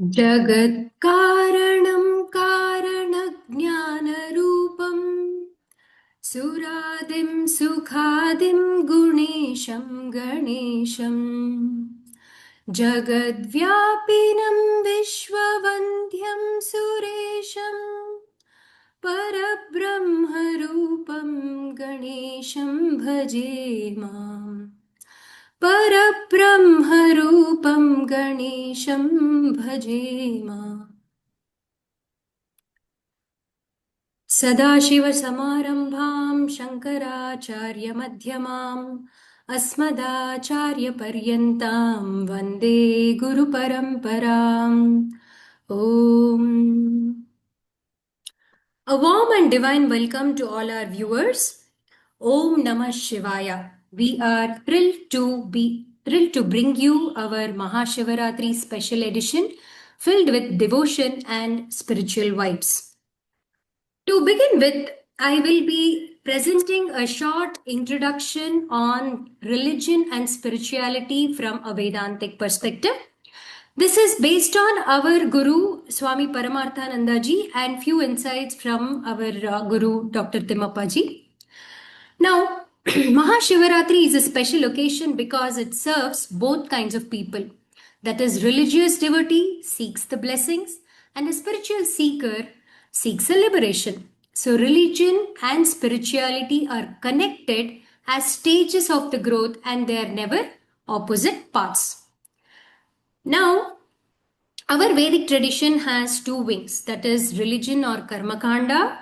जगत्कारणं कारणज्ञानरूपम् सुरादिं सुखादिं गुणेशं गणेशम् जगद्व्यापिनं विश्ववन्द्यं सुरेशम् परब्रह्मरूपं गणेशं भजे माम् परब्रह्मरूपं गणेशं भजेम सदाशिवसमारम्भां शङ्कराचार्यमध्यमाम् अस्मदाचार्यपर्यन्तां वन्दे गुरुपरम्पराम् ॐ A warm and divine welcome to all our viewers. Om Namah Shivaya. We are thrilled to bring you our Mahashivaratri special edition filled with devotion and spiritual vibes. To begin with, I will be presenting a short introduction on religion and spirituality from a Vedantic perspective. This is based on our Guru Swami Paramarthananda ji and few insights from our Guru Dr. Timmappa ji. Now, Mahashivaratri is a special occasion because it serves both kinds of people. That is, religious devotee seeks the blessings and a spiritual seeker seeks a liberation. So, religion and spirituality are connected as stages of the growth and they are never opposite paths. Now, our Vedic tradition has two wings, that is religion or karma kanda,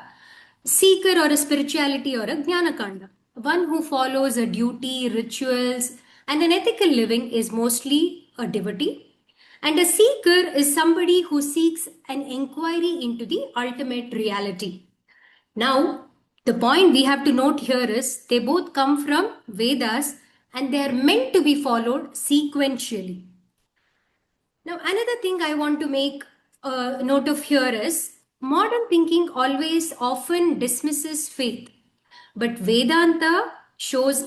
seeker or a spirituality or a jnana kanda. One who follows a duty, rituals, and an ethical living is mostly a devotee. And a seeker is somebody who seeks an inquiry into the ultimate reality. Now, the point we have to note here is they both come from Vedas and they are meant to be followed sequentially. Now, another thing I want to make a note of here is modern thinking always often dismisses faith, but Vedanta shows,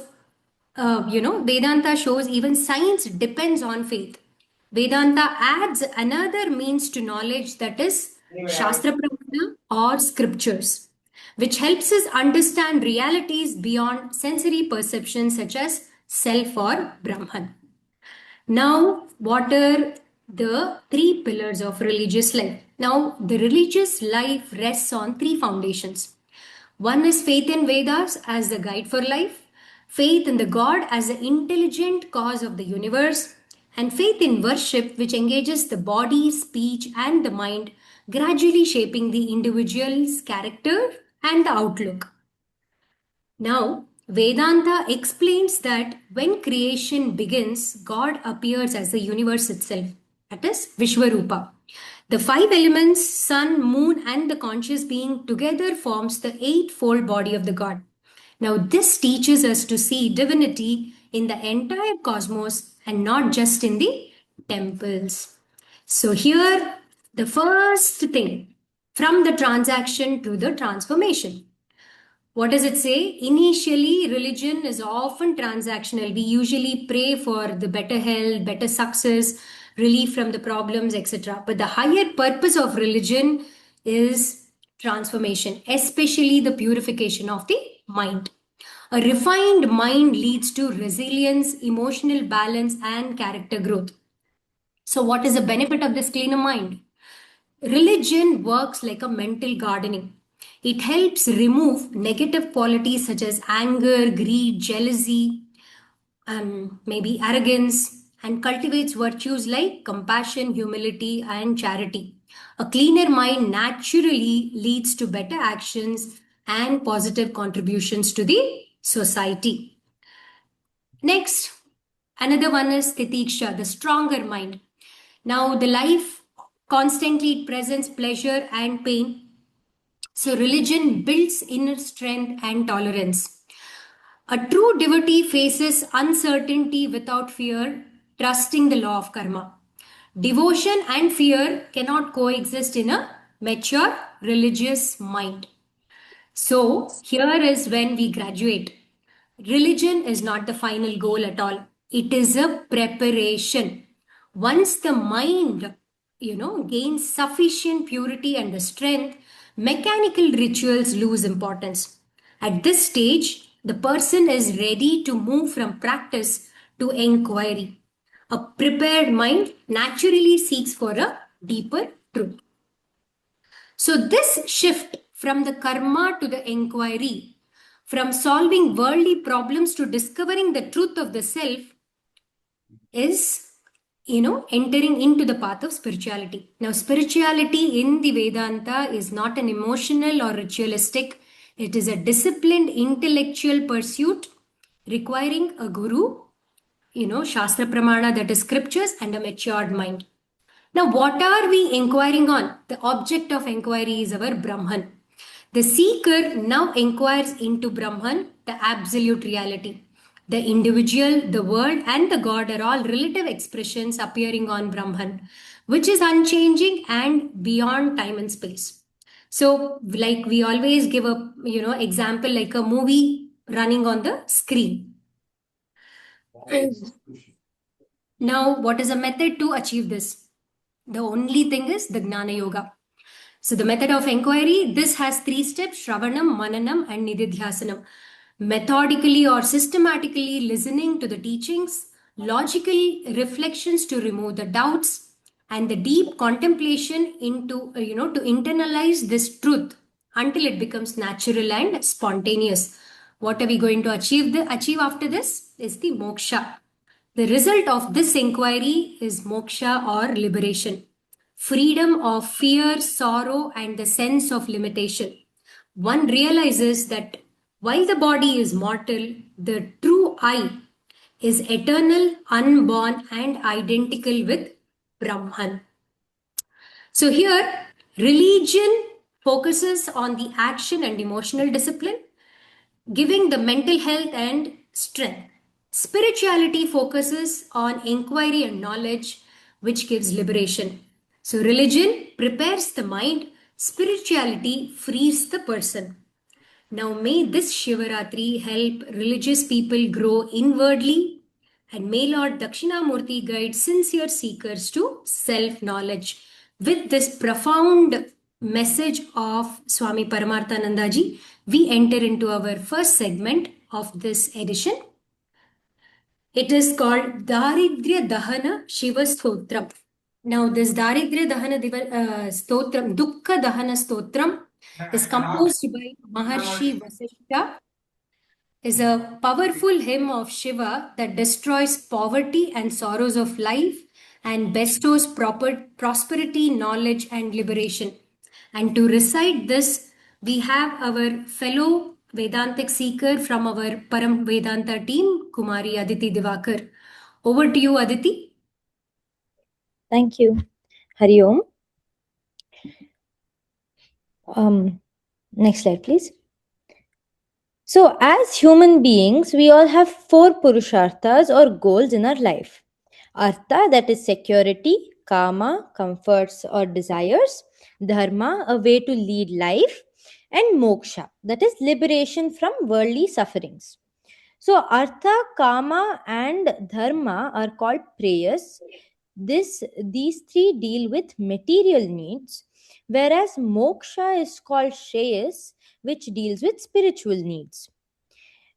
Vedanta shows even science depends on faith. Vedanta adds another means to knowledge, that is Shastra Pramana or scriptures, which helps us understand realities beyond sensory perception such as self or Brahman. Now, what are the three pillars of religious life? Now, the religious life rests on three foundations. One is faith in Vedas as the guide for life, faith in the God as the intelligent cause of the universe, and faith in worship, which engages the body, speech, and the mind, gradually shaping the individual's character and the outlook. Now, Vedanta explains that when creation begins, God appears as the universe itself. That is Vishwarupa. The five elements, sun, moon, and the conscious being together forms the eightfold body of the God. Now, this teaches us to see divinity in the entire cosmos and not just in the temples. So, here, the first thing from the transaction to the transformation. What does it say? Initially, religion is often transactional. We usually pray for the better health, better success, relief from the problems, etc. But the higher purpose of religion is transformation, especially the purification of the mind. A refined mind leads to resilience, emotional balance, and character growth. So, what is the benefit of this cleaner mind? Religion works like a mental gardening. It helps remove negative qualities such as anger, greed, jealousy, maybe arrogance, and cultivates virtues like compassion, humility, and charity. A cleaner mind naturally leads to better actions and positive contributions to the society. Next, another one is titiksha, the stronger mind. Now, the life constantly presents pleasure and pain. So, religion builds inner strength and tolerance. A true devotee faces uncertainty without fear, trusting the law of karma. Devotion and fear cannot coexist in a mature religious mind. So, here is when we graduate. Religion is not the final goal at all, it is a preparation. Once the mind gains sufficient purity and the strength, mechanical rituals lose importance. At this stage, the person is ready to move from practice to inquiry. A prepared mind naturally seeks for a deeper truth. So, this shift from the karma to the inquiry, from solving worldly problems to discovering the truth of the self, is entering into the path of spirituality. Now spirituality in the Vedanta is not an emotional or ritualistic, it is a disciplined intellectual pursuit requiring a guru, shastra pramana, that is scriptures, and a matured mind. Now, what are we inquiring on? The object of inquiry is our Brahman. The seeker now inquires into Brahman, the absolute reality. The individual, the world, and the God are all relative expressions appearing on Brahman, which is unchanging and beyond time and space. So, like we always give a example like a movie running on the screen. Now, what is a method to achieve this? The only thing is the Gnana Yoga. So the method of inquiry, this has 3 steps: Shravanam, Mananam, and Nididhyasanam. Methodically or systematically listening to the teachings, logical reflections to remove the doubts, and the deep contemplation into, to internalize this truth until it becomes natural and spontaneous. What are we going to achieve after this? Is the moksha. The result of this inquiry is moksha or liberation, freedom of fear, sorrow, and the sense of limitation. One realizes that while the body is mortal, the true I is eternal, unborn, and identical with Brahman. So here, religion focuses on the action and emotional discipline, giving the mental health and strength. Spirituality focuses on inquiry and knowledge, which gives liberation. So, religion prepares the mind, spirituality frees the person. Now, may this Shivaratri help religious people grow inwardly, and may Lord Dakshinamurti guide sincere seekers to self knowledge. With this profound message of Swami Paramarthanandaji, we enter into our first segment of this edition. It is called Daridrya Dahana Shiva Stotram. Now, this Daridrya Dahana Stotram, Dukkha Dahana Stotram, is composed by Maharshi Vasishtha, is a powerful hymn of Shiva that destroys poverty and sorrows of life and bestows prosperity, knowledge, and liberation. And to recite this, we have our fellow Vedantic seeker from our Param Vedanta team, Kumari Aditi Divakar. Over to you, Aditi. Thank you. Hari Om. Next slide, please. So, as human beings, we all have 4 purusharthas or goals in our life. Artha, that is security; kama, comforts or desires; dharma, a way to lead life; and moksha, that is liberation from worldly sufferings. So, artha, kama, and dharma are called prayers. These 3 deal with material needs, whereas moksha is called shreyas, which deals with spiritual needs.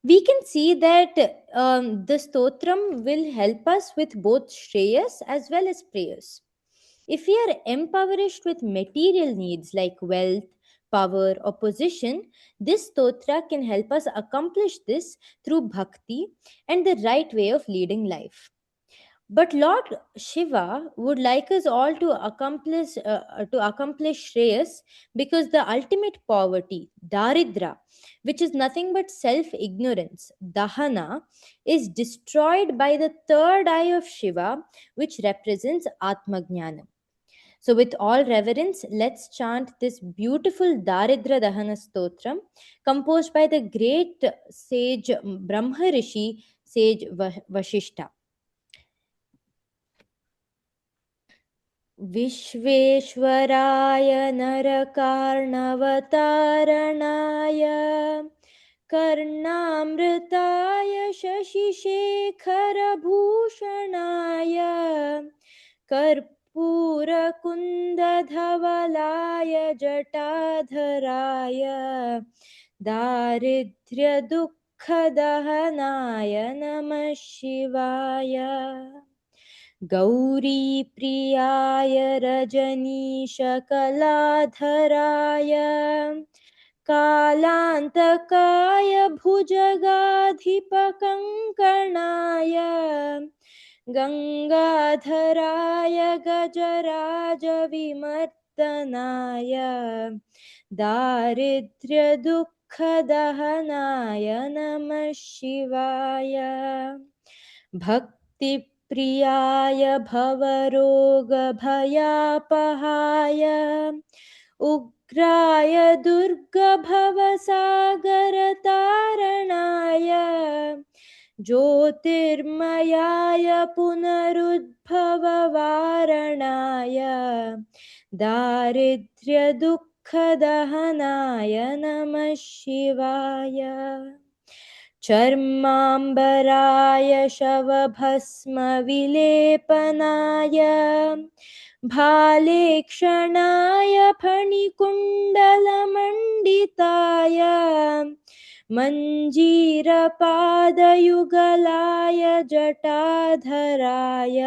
We can see that the stotram will help us with both shreyas as well as prayers. If we are impoverished with material needs like wealth, power, or position, this stotra can help us accomplish this through bhakti and the right way of leading life. But Lord Shiva would like us all to accomplish Shreyas, because the ultimate poverty, Daridra, which is nothing but self-ignorance, Dahana, is destroyed by the third eye of Shiva, which represents Atmajnana. So, with all reverence, let's chant this beautiful Daridra Dahana Stotram, composed by the great sage Brahma Rishi, sage Vashishta. Visvesvaraya नरकार्णवतारणाय कर्णामृताय शशिशेखरभूषणाय कर्पूरकुन्दधवलाय जटाधराय दारिद्र्यदुःखदहनाय नमः शिवाय गौरीप्रियाय रजनीशकलाधराय कालान्तकाय भुजगाधिपकङ्कणाय गङ्गाधराय गजराजविमर्दनाय दारिद्र्यदुःखदहनाय नमः शिवाय भक्तिप्रियाय भवरोगभयापहाय उग्राय दुर्गभवसागरतारणाय ज्योतिर्मयाय पुनरुद्भववारणाय दारिद्र्यदुःखदहनाय नमः शिवाय चर्माम्बराय शवभस्मविलेपनाय भालेक्षणाय फणिकुण्डलमण्डिताय मञ्जीरपादयुगलाय जटाधराय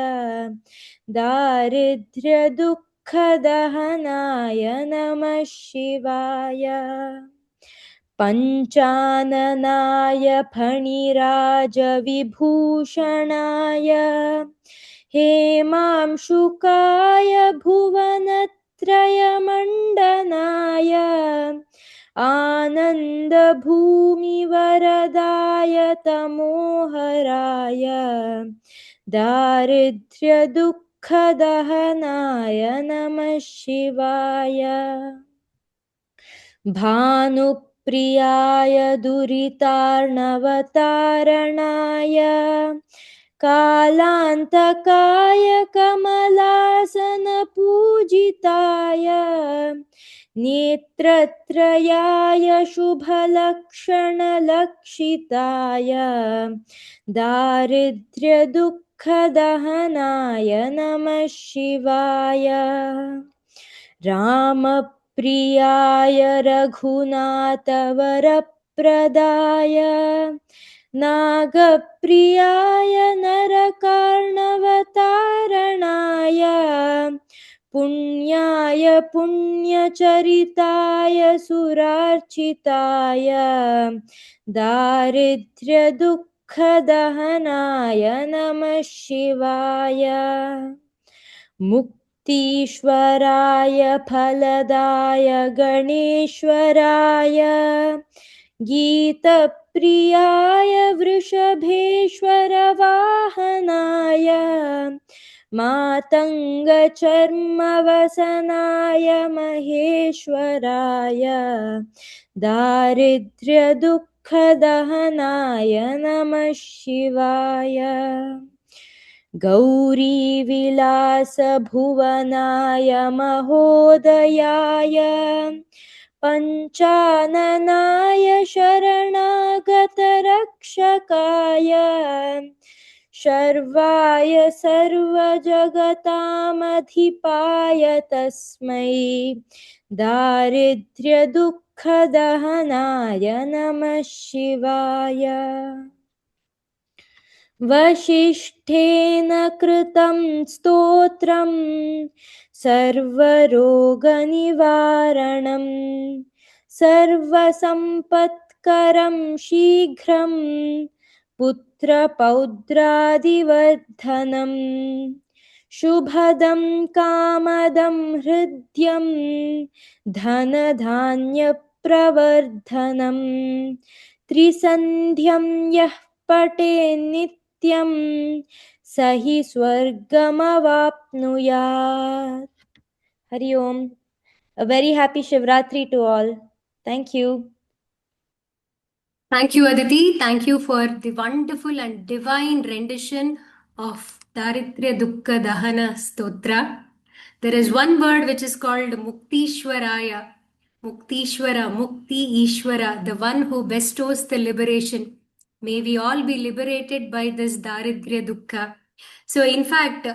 दारिद्र्यदुःखदहनाय नमः शिवाय पञ्चाननाय फणिराजविभूषणाय हेमांशुकाय भुवनत्रयमण्डनाय आनन्दभूमिवरदाय तमोहराय दारिद्र्यदुःखदहनाय नमः शिवाय भानुप्रियाय दुरितार्णवतारणाय कालान्तकाय कमलासनपूजिताय नेत्रत्रयाय शुभलक्षणलक्षिताय दारिद्र्यदुःखदहनाय नमः शिवाय रामप्रियाय रघुनाथवरप्रदाय नागप्रियाय नरकार्णवतारणाय पुण्याय पुण्यचरिताय सुरार्चिताय दारिद्र्यदुःखदहनाय नमः शिवाय मुक्तीश्वराय फलदाय गणेश्वराय गीतप्रियाय वृषभेश्वरवाहनाय मातङ्गचर्मवसनाय महेश्वराय दारिद्र्यदुःखदहनाय नमः शिवाय गौरीविलासभुवनाय महोदयाय पञ्चाननाय शरणागतरक्षकाय शर्वाय सर्वजगतामधिपाय तस्मै दारिद्र्यदुःखदहनाय नमः शिवाय वसिष्ठेन कृतं स्तोत्रम् सर्वरोगनिवारणम् सर्वसम्पत्करं शीघ्रं पुत्रपौत्रादिवर्धनम् शुभदं कामदं हृद्यं धनधान्यप्रवर्धनम् त्रिसन्ध्यं यः पठेन्नित्यं स हि स्वर्गमवाप्नुयात्. Hari Om. A very happy Shivaratri to all. Thank you. Thank you, Aditi. Thank you for the wonderful and divine rendition of Daritya Dukkha Dahana Stotra. There is one word which is called Muktishwaraya. Muktishwara, Mukti Ishwara, the one who bestows the liberation. May we all be liberated by this Daridrya Dukkha. So, in fact,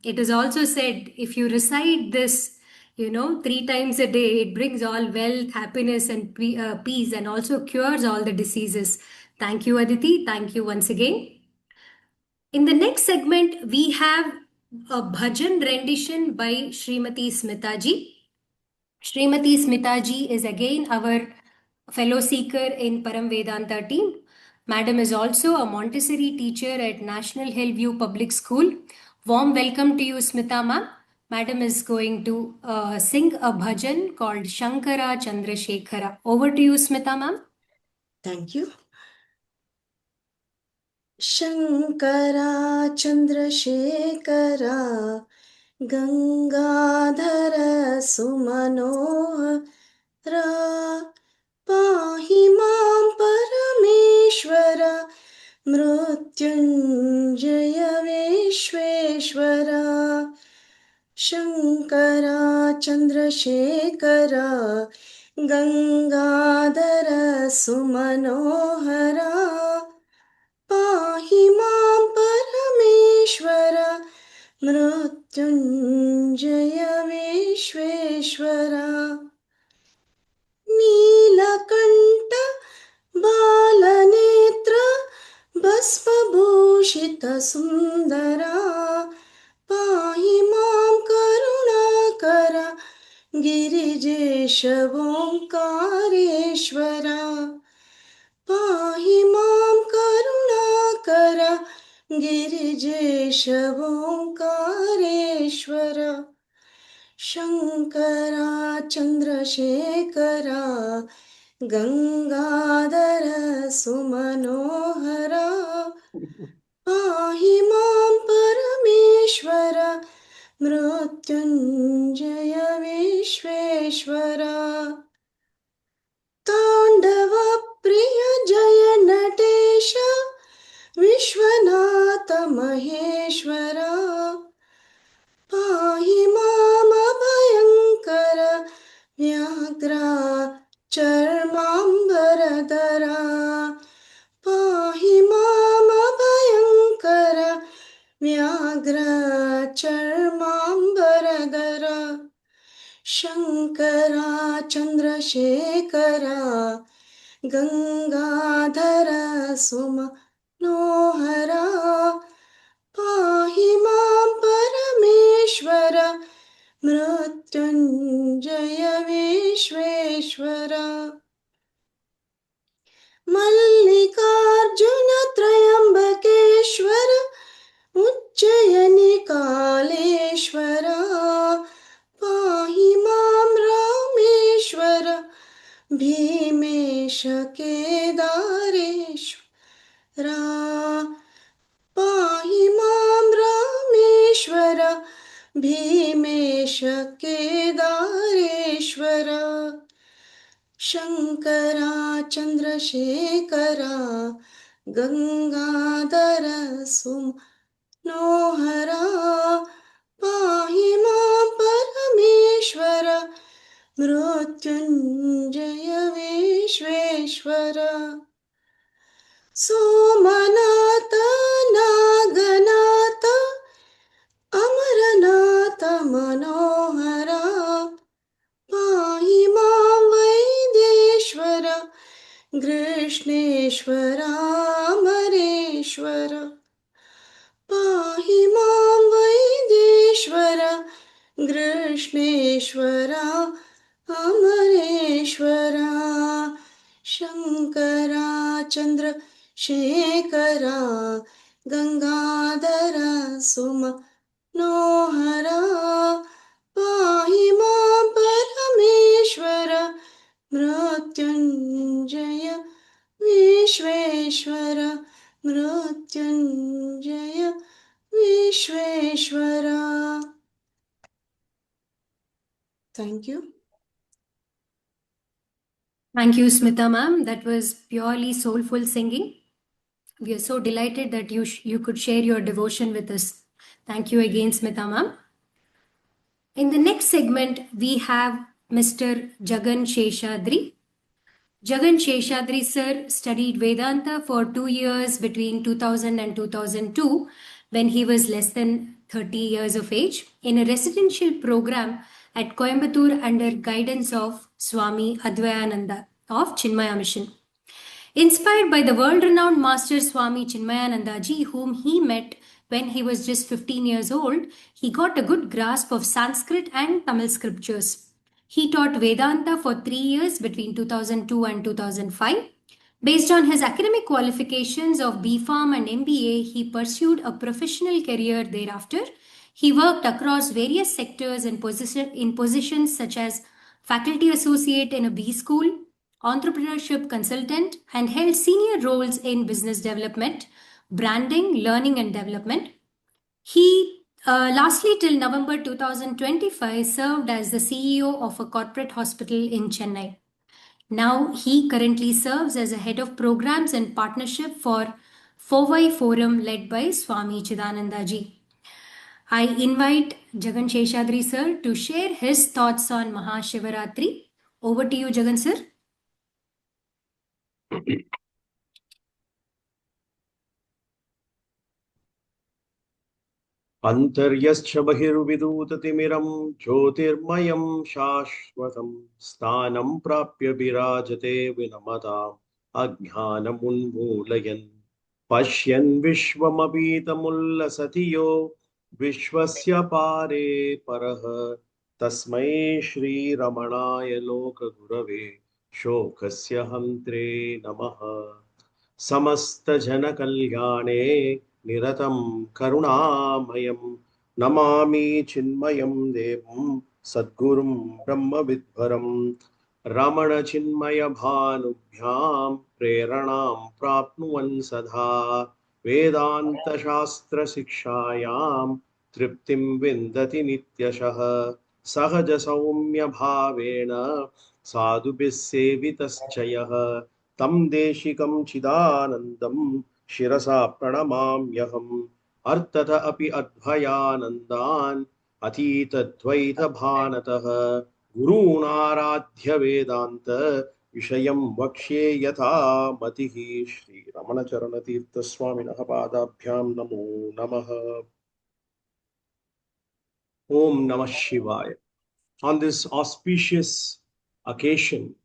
it is also said if you recite this, 3 times a day, it brings all wealth, happiness, and peace, and also cures all the diseases. Thank you, Aditi. Thank you once again. In the next segment, we have a bhajan rendition by Srimati Smitaji. Srimati Smitaji is again our fellow seeker in Param Vedanta team. Madam is also a Montessori teacher at National Hillview Public School. Warm welcome to you, Smita ma'am. Madam is going to sing a bhajan called Shankara Chandrasekhara. Over to you, Smita ma'am. Thank you. Shankara Chandrashekhara Gangadhar सुमनोहरा पाहि मां परमेश्वर मृत्युञ्जय विश्वेश्वरा शङ्करा चन्द्रशेखरा गङ्गाधर सुमनोहरा पाहि मां परमेश्वर मृत्युञ्जय विश्वेश्वरा नीलकण्ठ बालनेत्र भस्मभूषितसुन्दरा पाहि मां करुणाकर गिरिजेश ओङ्कारेश्वरा पाहि मां करुणाकर गिरिजेश ओङ्कारेश्वर शङ्करा चन्द्रशेखरा गङ्गाधर सुमनोहरा पाहि मां परमेश्वर मृत्युञ्जय विश्वेश्वरा ताण्डव प्रिय जय नटेश विश्वनाथ महेश्वरा पाहि मामभयङ्कर व्याघ्रा चर्माम्बरधरा पाहि मामभयङ्कर व्याघ्र चर्माम्बरधरा शङ्करा चन्द्रशेखरा गङ्गाधर सुमनोहरा पाहि मां परमेश्वर मृत्युञ्जय विश्वेश्वरा मल्लिकार्जुन त्रयम्बकेश्वर उज्जयिनी कालेश्वरा पाहि मां रामेश्वर भीमेश केदारेश्वरा पाहि मां रामेश्वर भीमेश केदारेश्वरा शङ्करा चन्द्रशेखरा गङ्गाधर सुमनोहरा पाहि मां परमेश्वर मृत्युञ्जय विश्वेश्वरा सोमनाथ नागनाथ अमरनाथ मनोहरा पाहि मां वैदेश्वर कृष्णेश्वरा अमरेश्वर पाहि मां वैदेश्वर कृष्णेश्वरा अमरेश्वरा शङ्करा चन्द्रशेखरा गङ्गाधर सुमनोहरा पाहि मां परमेश्वर Mrityunjay Vishweshwar Mrityunjay Vishweshwara Thank you. Thank you, Smita ma'am. That was purely soulful singing. We are so delighted that you could share your devotion with us. Thank you again, Smita ma'am. In the next segment, we have Mr. Jagan Sheshadri. Jagan Sheshadri sir studied Vedanta for 2 years between 2000 and 2002 when he was less than 30 years of age in a residential program at Coimbatore under guidance of Swami Advayananda of Chinmaya Mission. Inspired by the world-renowned master Swami Chinmayanandaji, whom he met when he was just 15 years old, he got a good grasp of Sanskrit and Tamil scriptures. He taught Vedanta for 3 years between 2002 and 2005. Based on his academic qualifications of BPharm and MBA, he pursued a professional career thereafter. He worked across various sectors in positions such as faculty associate in a B school, entrepreneurship consultant, and held senior roles in business development, branding, learning, and development. He, lastly, till November 2025, served as the CEO of a corporate hospital in Chennai. Now, he currently serves as a head of programs and partnership for Fovai Forum led by Swami Chidanandaji. I invite Jagan Sheshadri sir to share his thoughts on Mahashivaratri. Over to you, Jagan sir. अन्तर्यश्च बहिर्विदूततिमिरं ज्योतिर्मयं शाश्वतं स्थानं प्राप्य विराजते विनमताम् अज्ञानमुन्मूलयन् पश्यन् विश्वमपीतमुल्लसति यो विश्वस्य पारे परः तस्मै श्रीरमणाय लोकगुरवे शोकस्य हन्त्रे नमः। समस्तजनकल्याणे निरतं करुणामयं नमामि चिन्मयं देवं सद्गुरुं ब्रह्मविद्वरं रमणचिन्मयभानुभ्यां प्रेरणां प्राप्नुवन् सदा वेदान्तशास्त्रशिक्षायां तृप्तिं विन्दति नित्यशः सहजसौम्यभावेन साधुभिः सेवितश्च यः तं देशिकं चिदानन्दं शिरसा प्रणमाम्यहम् अर्थत अपि अद्भयानन्दान् अतीतद्वैतभानतः गुरूणाराध्य वेदान्त विषयं वक्ष्ये यथा मतिः। श्रीरमणचरणतीर्थस्वामिनः पादाभ्यां नमो नमः। Om Namah Shivaya. On this auspicious occasion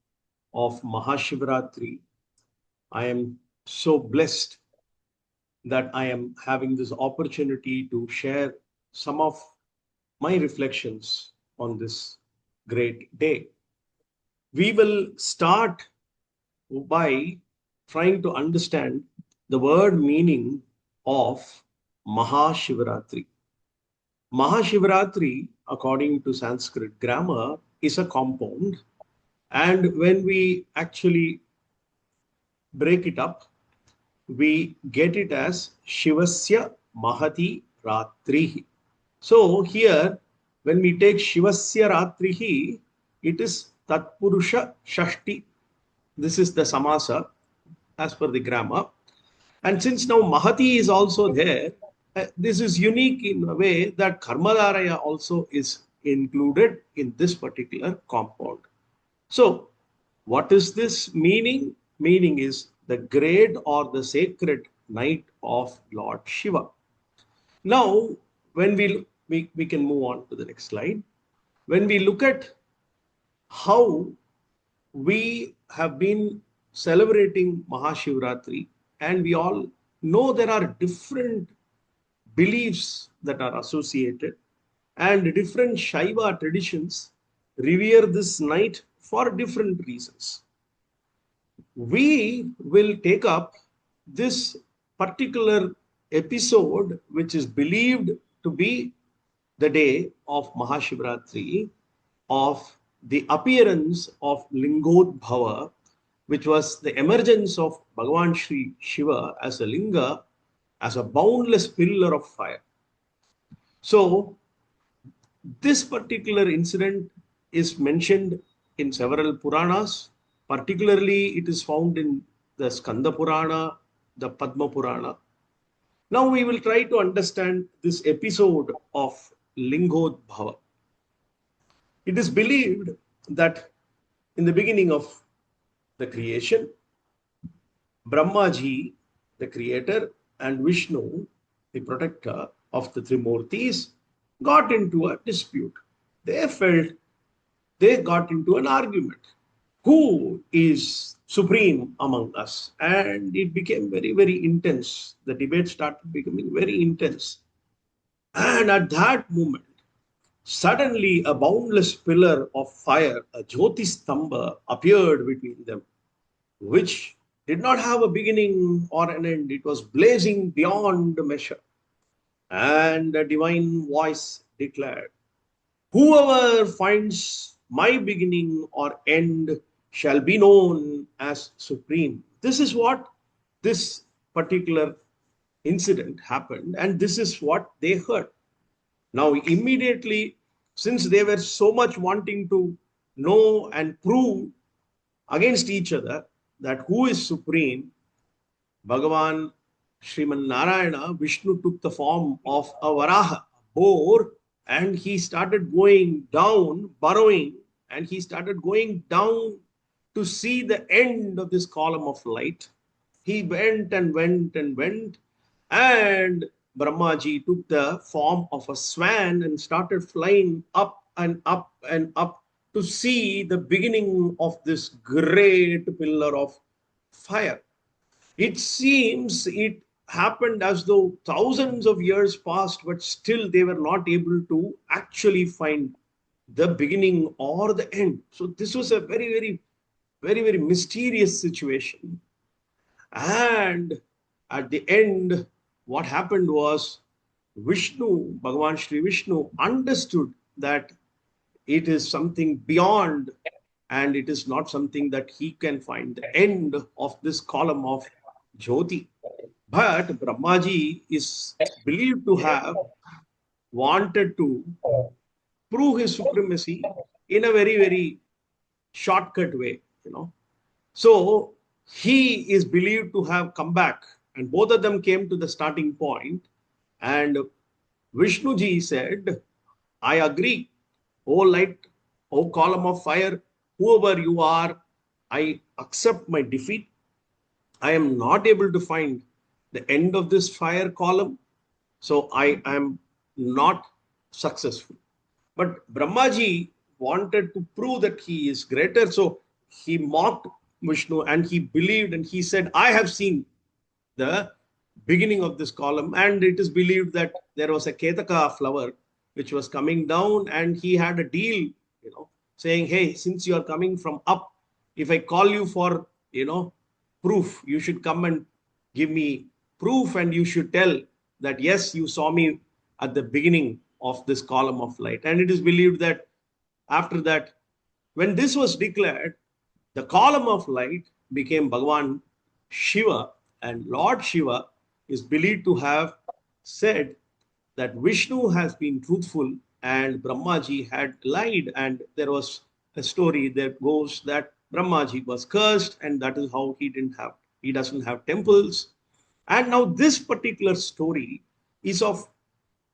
of Mahashivaratri, I am so blessed that I am having this opportunity to share some of my reflections on this great day. We will start by trying to understand the word meaning of Mahashivaratri. Mahashivaratri, according to Sanskrit grammar, is a compound, and when we actually break it up, we get it as Shivasya Mahati Ratrihi. So here, when we take Shivasya Ratrihi, it is Tatpurusha Shashti. This is the Samasa as per the grammar. And since now Mahati is also there, this is unique in a way that Karmadaraya also is included in this particular compound. So, what is this meaning? Meaning is the great or the sacred night of Lord Shiva. Now, when we can move on to the next slide. When we look at how we have been celebrating Mahashivratri, and we all know there are different beliefs that are associated, and different Shaiva traditions revere this night for different reasons. We will take up this particular episode, which is believed to be the day of Mahashivratri, of the appearance of Lingodbhava, which was the emergence of Bhagavan Sri Shiva as a linga, as a boundless pillar of fire. So, this particular incident is mentioned in several Puranas. Particularly, it is found in the Skanda Purana, the Padma Purana. Now, we will try to understand this episode of Lingodbhava. It is believed that in the beginning of the creation, Brahmaji, the creator, and Vishnu the protector of the Trimurtis, got into a dispute. They felt they got into an argument. Who is supreme among us? And it became very, very intense. The debate started becoming very intense. And at that moment, suddenly a boundless pillar of fire, a Jyotistamba, appeared between them, which did not have a beginning or an end. It was blazing beyond measure. And a divine voice declared, whoever finds my beginning or end shall be known as supreme. This is what this particular incident happened, and this is what they heard. Now, immediately, since they were so much wanting to know and prove against each other that who is supreme, Bhagavan Sriman Narayana, Vishnu took the form of a Varaha, a boar, and he started going down, burrowing, and he started going down to see the end of this column of light. He went and went and went, and Brahmaji took the form of a swan and started flying up and up and up to see the beginning of this great pillar of fire. It seems it happened as though thousands of years passed, but still they were not able to actually find the beginning or the end. So this was a very, very, very, very mysterious situation. And at the end, what happened was Vishnu, Bhagavan Sri Vishnu, understood that it is something beyond and it is not something that he can find the end of this column of Jyoti. But Brahmaji is believed to have wanted to prove his supremacy in a very, very shortcut way, you know. So he is believed to have come back, and both of them came to the starting point, and Vishnuji said, I agree, O light, O column of fire, whoever you are, I accept my defeat. I am not able to find the end of this fire column, so I am not successful. But Brahmaji wanted to prove that he is greater, so he mocked Vishnu and he believed and he said, I have seen the beginning of this column, and it is believed that there was a Ketaka flower which was coming down, and he had a deal, you know, saying, hey, since you are coming from up, if I call you for, you know, proof, you should come and give me proof, and you should tell that yes, you saw me at the beginning of this column of light. And it is believed that after that, when this was declared, the column of light became Bhagavan Shiva, and Lord Shiva is believed to have said that Vishnu has been truthful and Brahmaji had lied. And there was a story that goes that Brahmaji was cursed, and that is how he doesn't have temples. And now this particular story is of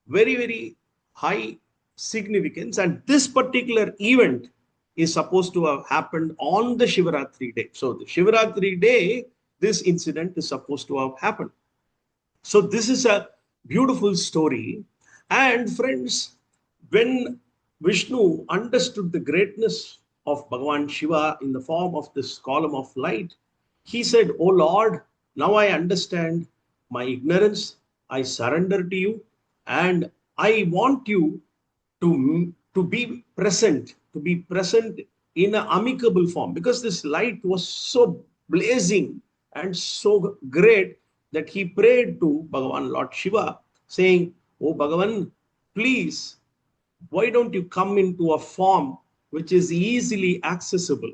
very, very high significance, and this particular event is supposed to have happened on the Shivaratri day. So the Shivaratri day, this incident is supposed to have happened. So this is a beautiful story. And friends, when Vishnu understood the greatness of Bhagavan Shiva in the form of this column of light, he said, oh Lord, now I understand my ignorance. I surrender to you, and I want you to be present, in an amicable form, because this light was so blazing and so great that he prayed to Bhagavan Lord Shiva, saying, oh Bhagavan, please, why don't you come into a form which is easily accessible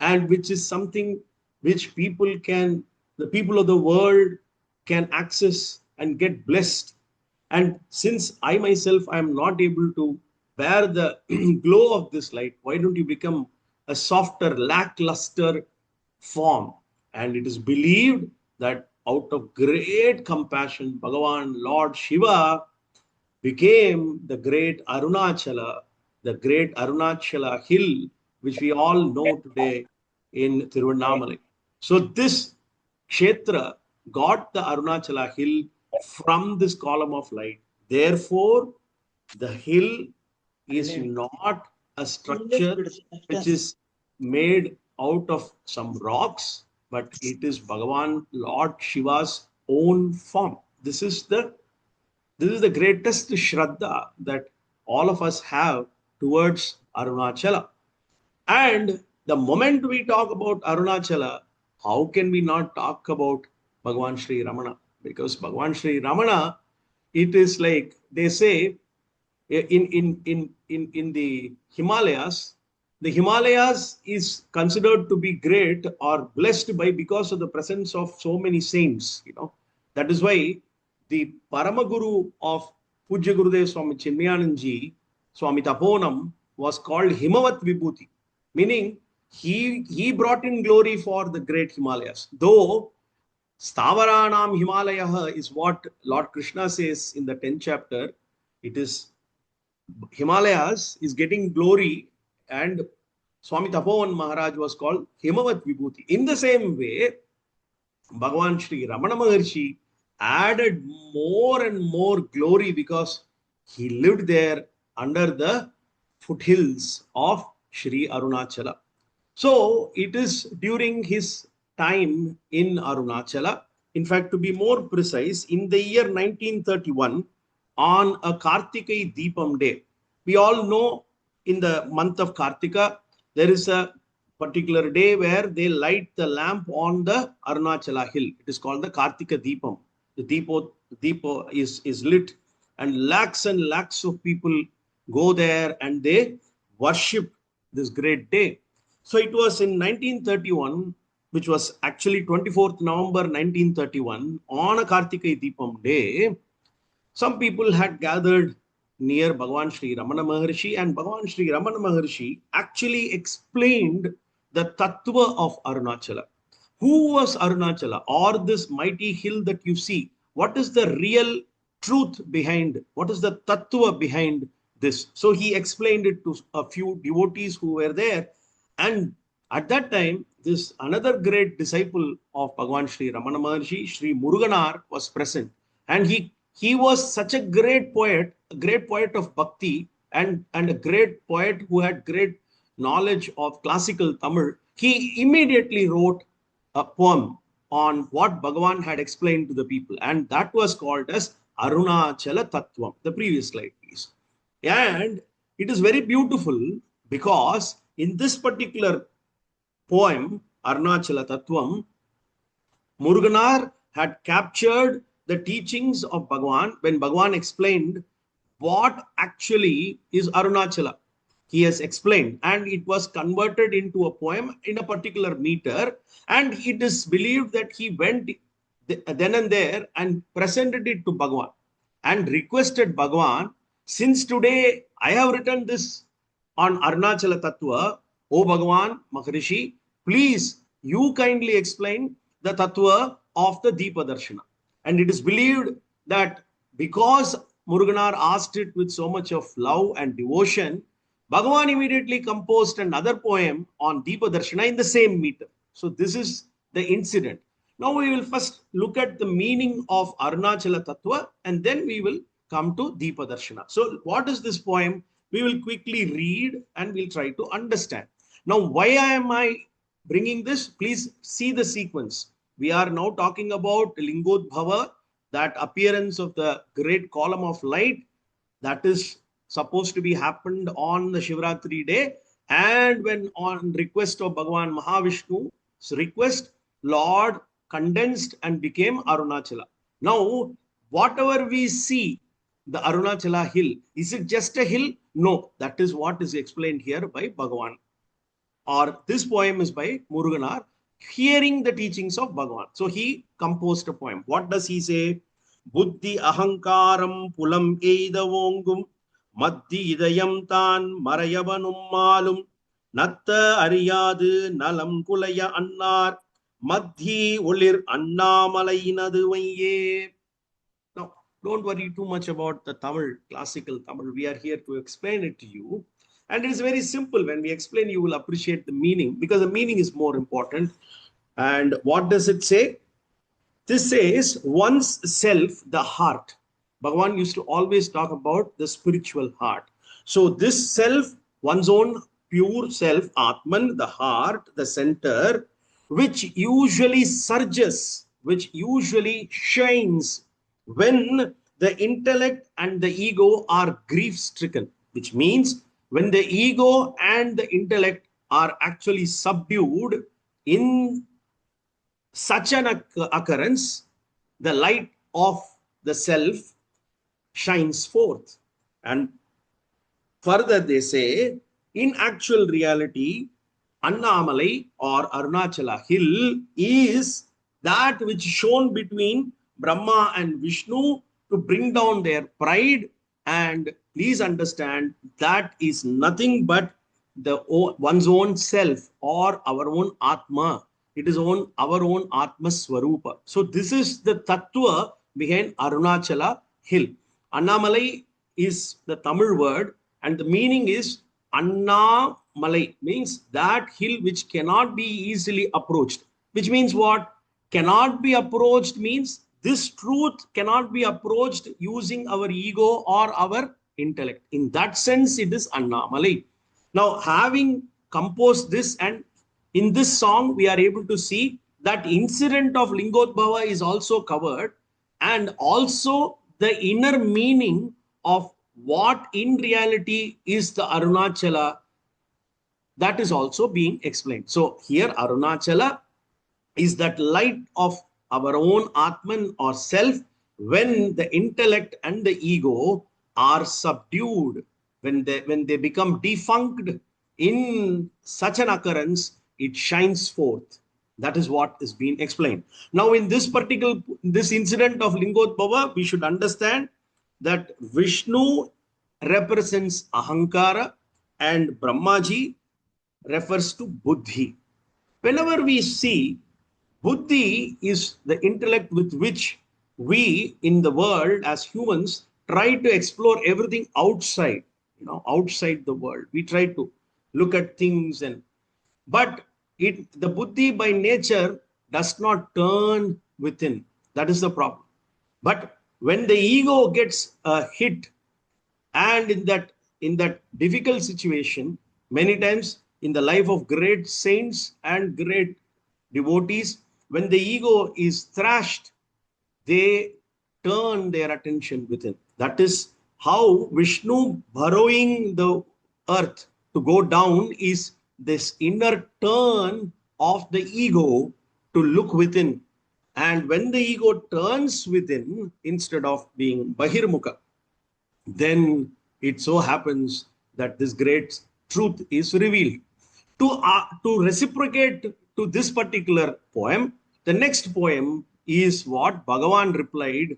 and which is something which the people of the world can access and get blessed. And since I myself, I am not able to bear the glow of this light, why don't you become a softer, lackluster form? And it is believed that out of great compassion, Bhagavan Lord Shiva became the great Arunachala hill, which we all know today in Tiruvannamalai. So this Kshetra got the Arunachala hill from this column of light. Therefore, the hill is not a structure which is made out of some rocks, but it is Bhagavan Lord Shiva's own form. This is the greatest Shraddha that all of us have towards Arunachala. And the moment we talk about Arunachala, how can we not talk about Bhagavan Sri Ramana? Because Bhagavan Sri Ramana, it is like they say in the Himalayas is considered to be great or blessed by because of the presence of so many saints. That is why the Paramaguru of Pujya Gurudev Swami Chinmayananji, Swami Taponam, was called Himavat Vibhuti, meaning he brought in glory for the great Himalayas. Though Stavaranam Himalaya is what Lord Krishna says in the 10th chapter, it is Himalayas is getting glory, and Swami Tapovan Maharaj was called Himavat Vibhuti. In the same way, Bhagavan Sri Ramana Maharshi added more and more glory because he lived there under the foothills of Sri Arunachala. So it is during his time in Arunachala, in fact, to be more precise, in the year 1931, on a Kartikai Deepam day. We all know in the month of Kartika, there is a particular day where they light the lamp on the Arunachala hill. It is called the Kartika Deepam. The Deepo is lit, and lakhs of people go there and they worship this great day. So it was in 1931, which was actually 24th November 1931, on a Kartikai Deepam day, some people had gathered near Bhagavan Sri Ramana Maharshi, and Bhagavan Sri Ramana Maharshi actually explained the tattva of Arunachala. Who was Arunachala, or this mighty hill that you see? What is the real truth behind? What is the tattva behind this? So he explained it to a few devotees who were there. And at that time, this another great disciple of Bhagavan Sri Ramana Maharshi, Sri Muruganar, was present. And he was such a great poet of bhakti, and a great poet who had great knowledge of classical Tamil. He immediately wrote a poem on what Bhagavan had explained to the people, and that was called as Arunachala Tattvam. The previous slide, please. And it is very beautiful because in this particular poem, Arunachala Tattvam, Muruganar had captured the teachings of Bhagavan when Bhagavan explained what actually is Arunachala. He has explained, and it was converted into a poem in a particular meter, and it is believed that he went then and there and presented it to Bhagavan and requested Bhagavan, since today I have written this on Arunachala Tattva, O Bhagavan Maharishi, please you kindly explain the Tattva of the Deepa Darshana. And it is believed that because Muruganar asked it with so much of love and devotion, Bhagavan immediately composed another poem on Deepa Darshana in the same meter. So this is the incident. Now we will first look at the meaning of Arunachala Tattva, and then we will come to Deepa Darshana. So what is this poem? We will quickly read and we'll try to understand. Now, why am I bringing this? Please see the sequence. We are now talking about Lingodbhava, that appearance of the great column of light that is supposed to be happened on the Shivaratri day, and when on request of Bhagavan Mahavishnu's request, Lord condensed and became Arunachala. Now, whatever we see, the Arunachala hill, is it just a hill? No, that is what is explained here by Bhagavan. Or this poem is by Muruganar, hearing the teachings of Bhagavan. So he composed a poem. What does he say? Buddhi ahankaram pulam eidavongum maddi idayam tan marayavanum malum natta ariyadu nalam kulaya annar madhi olir annamalainadu vaye. Now, don't worry too much about the Tamil, classical Tamil. We are here to explain it to you. And it is very simple. When we explain, you will appreciate the meaning, because the meaning is more important. And what does it say? This says one's self, the heart. Bhagavan used to always talk about the spiritual heart. So this self, one's own pure self, Atman, the heart, the center, which usually surges, which usually shines when the intellect and the ego are grief stricken, which means when the ego and the intellect are actually subdued in such an occurrence, the light of the self shines forth. And further, they say, in actual reality, Annamalai or Arunachala hill is that which shone between Brahma and Vishnu to bring down their pride. And please understand that is nothing but one's own self or our own Atma. It is our own Atma Swarupa. So this is the tattva behind Arunachala hill. Annamalai is the Tamil word, and the meaning is Anna Malai, means that hill which cannot be easily approached. Which means what? Cannot be approached means this truth cannot be approached using our ego or our intellect. In that sense, it is Anna Malai. Now, having composed this, and in this song, we are able to see that incident of Lingodbhava is also covered, and also the inner meaning of what in reality is the Arunachala, that is also being explained. So here Arunachala is that light of our own Atman or self when the intellect and the ego are subdued, when they become defunct in such an occurrence, it shines forth. That is what is being explained. Now, in this incident of Lingodbhava, we should understand that Vishnu represents Ahankara and Brahmaji refers to Buddhi. Whenever we see Buddhi is the intellect with which we in the world as humans try to explore everything outside, outside the world. We try to look at things, but the Buddhi by nature does not turn within. That is the problem. But when the ego gets hit, and in that difficult situation, many times in the life of great saints and great devotees, when the ego is thrashed, they turn their attention within. That is how Vishnu burrowing the earth to go down is this inner turn of the ego to look within. And when the ego turns within instead of being Bahirmukha, then it so happens that this great truth is revealed. To reciprocate to this particular poem, the next poem is what Bhagavan replied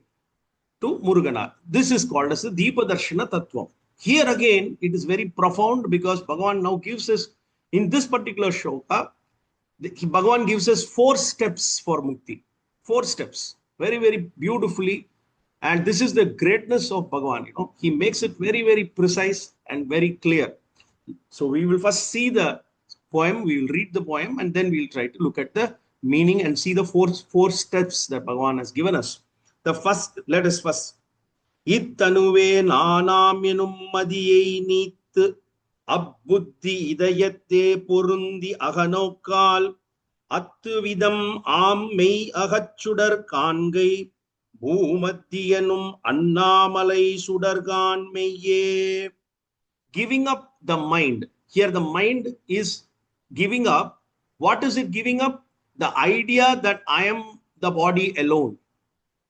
to Murugana. This is called as the Deepa Darshana Tattvam. Here again, it is very profound because Bhagavan now gives us, in this particular shloka, Bhagavan gives us 4 steps for mukti. 4 steps, very, very beautifully. And this is the greatness of Bhagavan. He makes it very, very precise and very clear. So we will first see the poem, we will read the poem, and then we'll try to look at the meaning and see the four steps that Bhagavan has given us. Let us first. Ittanuve nanamyanum madiyai neet அப்புத்தி இதயத்தே பொருந்தி அகநோக்கால் அத்துவிதம் ஆம் மெய் அகச்சுடர் காண்கை பூமத்தியனும் அண்ணாமலை சுடர்கான் மெய்யே. Giving up the mind. Here the mind is giving up. What is it giving up? The idea that I am the body alone.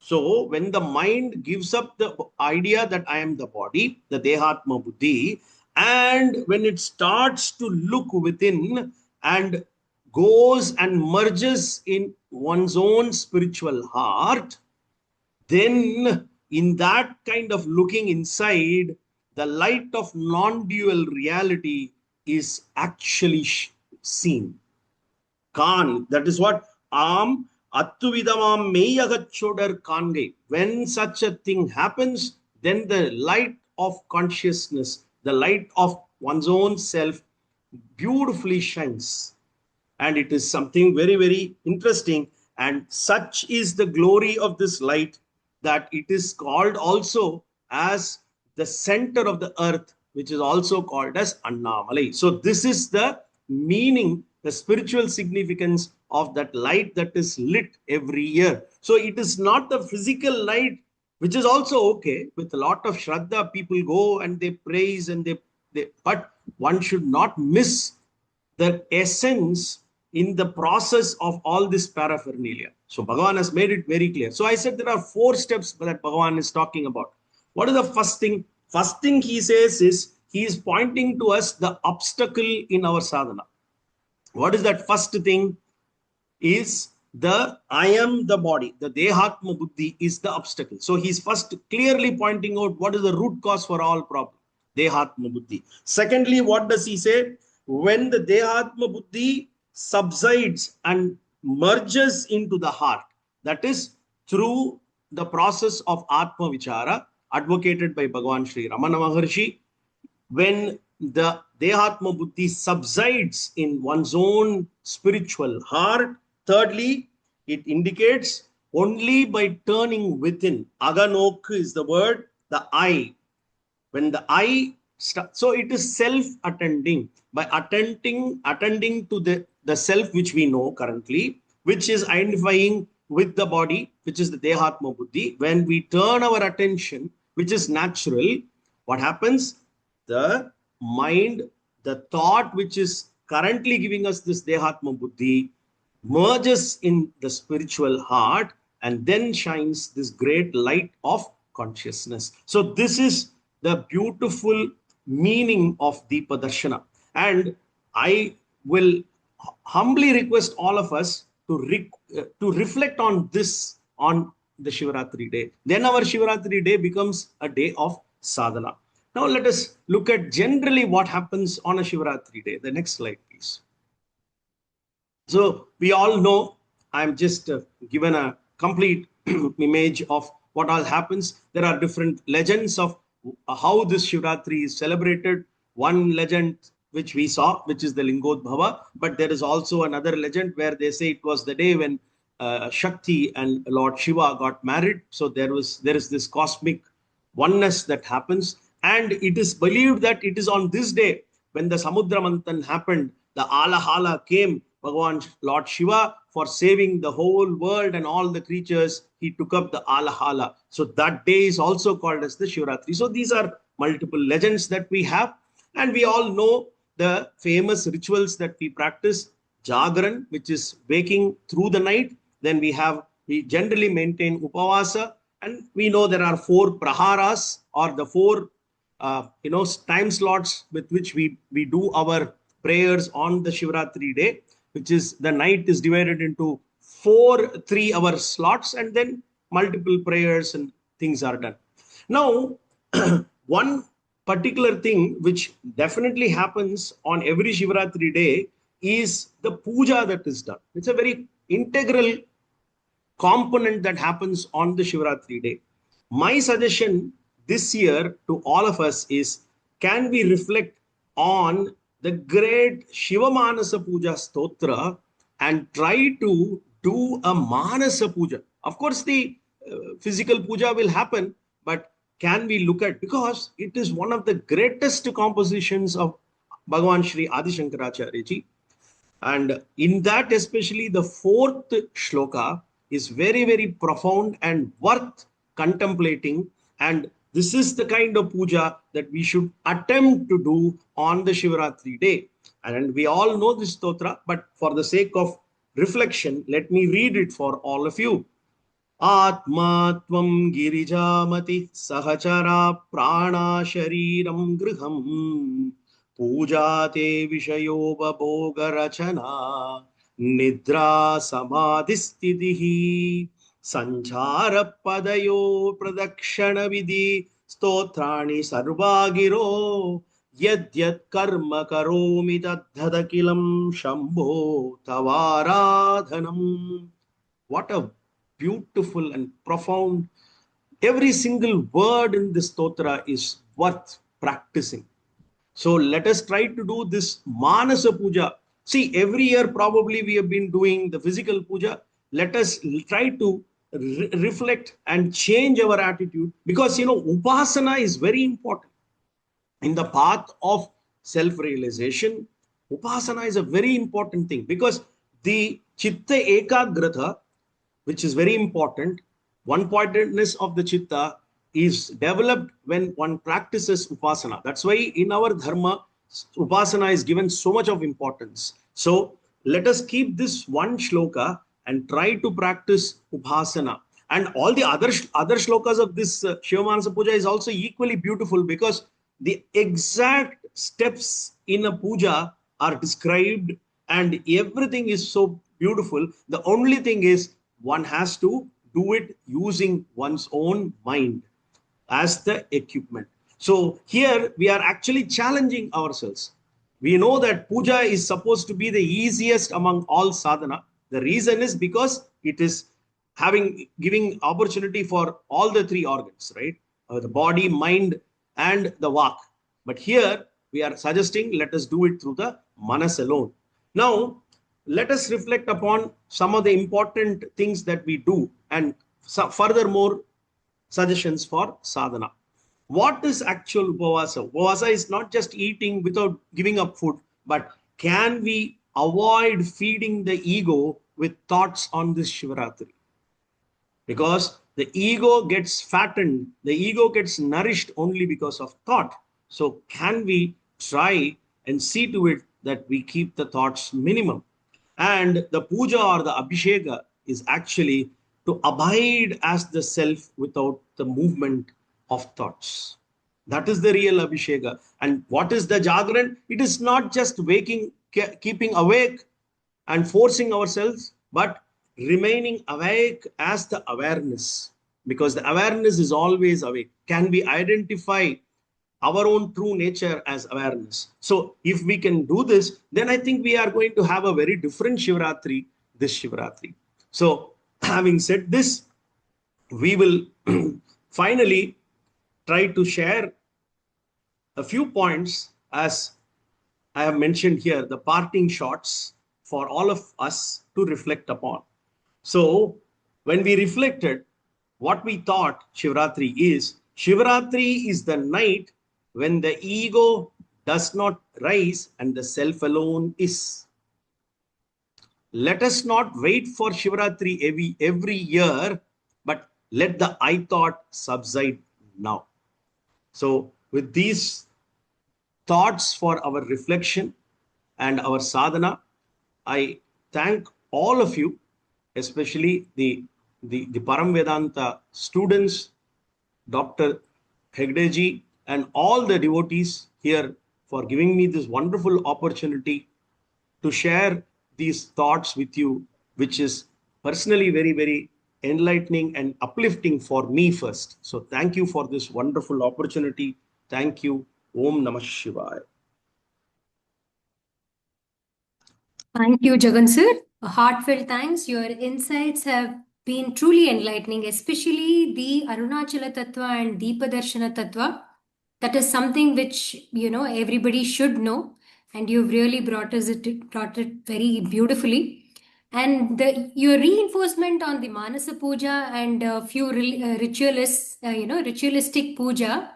So when the mind gives up the idea that I am the body, the Dehatma Buddhi, and when it starts to look within and goes and merges in one's own spiritual heart, then in that kind of looking inside, the light of non-dual reality is actually seen. Kan, that is what Am Attuvidamam Meyagachodar Kange. When such a thing happens, then the light of consciousness, the light of one's own self beautifully shines. And it is something very, very interesting. And such is the glory of this light that it is called also as the center of the earth, which is also called as Annamalai. So this is the meaning, the spiritual significance of that light that is lit every year. So it is not the physical light, which is also okay. With a lot of Shraddha, people go and they praise and but one should not miss the essence in the process of all this paraphernalia. So Bhagavan has made it very clear. So I said there are 4 steps that Bhagavan is talking about. What is the first thing? First thing he says is, he is pointing to us the obstacle in our sadhana. What is that first thing? Is the I am the body, the Dehatma Buddhi is the obstacle. So he's first clearly pointing out what is the root cause for all problems. Dehatma Buddhi. Secondly, what does he say? When the Dehatma Buddhi subsides and merges into the heart, that is through the process of Atma Vichara advocated by Bhagavan Sri Ramana Maharshi, when the Dehatma Buddhi subsides in one's own spiritual heart. Thirdly, it indicates only by turning within. Aganok is the word, the I. When the I, so it is self-attending. By attending to the self which we know currently, which is identifying with the body, which is the Dehatma Buddhi. When we turn our attention, which is natural, what happens? The mind, the thought which is currently giving us this Dehatma Buddhi, merges in the spiritual heart and then shines this great light of consciousness. So this is the beautiful meaning of Deepa Darshana. And I will humbly request all of us to reflect on this on the Shivaratri day. Then our Shivaratri day becomes a day of sadhana. Now let us look at generally what happens on a Shivaratri day. The next slide, please. So we all know, I'm just given a complete image of what all happens. There are different legends of how this Shivaratri is celebrated. One legend which we saw, which is the Lingodbhava, but there is also another legend where they say it was the day when Shakti and Lord Shiva got married. So there is this cosmic oneness that happens, and it is believed that it is on this day when the Samudra Manthan happened, the Alahala came, Bhagavan Lord Shiva, for saving the whole world and all the creatures, he took up the Alahala. So that day is also called as the Shivaratri. So these are multiple legends that we have, and we all know the famous rituals that we practice. Jagran, which is waking through the night. Then we generally maintain Upavasa, and we know there are 4 praharas, or the 4 time slots with which we do our prayers on the Shivaratri day, which is the night is divided into 4 3-hour slots, and then multiple prayers and things are done. Now, one particular thing which definitely happens on every Shivaratri day is the puja that is done. It's a very integral component that happens on the Shivaratri day. My suggestion this year to all of us is, can we reflect on the great Shiva Manasa Puja Stotra and try to do a Manasa Puja? Of course, the physical puja will happen, but can we look at, because it is one of the greatest compositions of Bhagavan Sri Adi Shankaracharya ji. And in that, especially the 4th shloka is very, very profound and worth contemplating. And this is the kind of puja that we should attempt to do on the Shivaratri day. And we all know this stotra, but for the sake of reflection, let me read it for all of you. Atma tvam girijamati sahachara prana shariram griham पूजाते विषयोपभोगरचना निद्रा समाधिस्थितिः संचारपदयो प्रदक्षिणविधि स्तोत्राणि सर्वागिरो यद्यत् कर्म करोमि तद्धदखिलं Shambho तवाराधनम्. What a beautiful and profound, every single word in this stotra is worth practicing. So let us try to do this Manasa Puja. See, every year probably we have been doing the physical puja. let us try to reflect and change our attitude, because upasana is very important in the path of self realization. Upasana is a very important thing, because the chitta ekagrata, which is very important, one pointedness of the chitta is developed when one practices upasana. That's why in our dharma, upasana is given so much of importance. So let us keep this one shloka and try to practice upasana. And all the other shlokas of this Shiva Manasa Puja is also equally beautiful, because the exact steps in a puja are described, and everything is so beautiful. The only thing is one has to do it using one's own mind as the equipment. So here we are actually challenging ourselves. We know that puja is supposed to be the easiest among all sadhana. The reason is because it is giving opportunity for all the three organs, right? The body, mind, and the vak. But here we are suggesting let us do it through the manas alone. Now, let us reflect upon some of the important things that we do, and furthermore suggestions for sadhana. What is actual upavasa? Upavasa is not just eating without giving up food, but can we avoid feeding the ego with thoughts on this Shivaratri? Because the ego gets fattened, the ego gets nourished only because of thought. So can we try and see to it that we keep the thoughts minimum? And the puja or the abhisheka is actually to abide as the self without the movement of thoughts. That is the real abhisheka. And what is the jagran? It is not just keeping awake and forcing ourselves, but remaining awake as the awareness, because the awareness is always awake. Can we identify our own true nature as awareness? So if we can do this, then I think we are going to have a very different Shivaratri this Shivaratri. So having said this, we will finally try to share a few points, as I have mentioned here, the parting shots for all of us to reflect upon. So, when we reflected, what we thought Shivaratri is the night when the ego does not rise and the self alone is. Let us not wait for Shivaratri every year, but let the I thought subside now. So, with these thoughts for our reflection and our sadhana, I thank all of you, especially the Param Vedanta students, Dr. Hegdeji, and all the devotees here for giving me this wonderful opportunity to share these thoughts with you, which is personally very, very enlightening and uplifting for me first. So thank you for this wonderful opportunity. Thank you. Om Namah Shivaya. Thank you, Jagan sir. A heartfelt thanks. Your insights have been truly enlightening, especially the Arunachala Tattva and Deepadarshana Tattva. That is something which everybody should know, and you've really brought it very beautifully. And your reinforcement on the Manasa Puja and a few ritualistic puja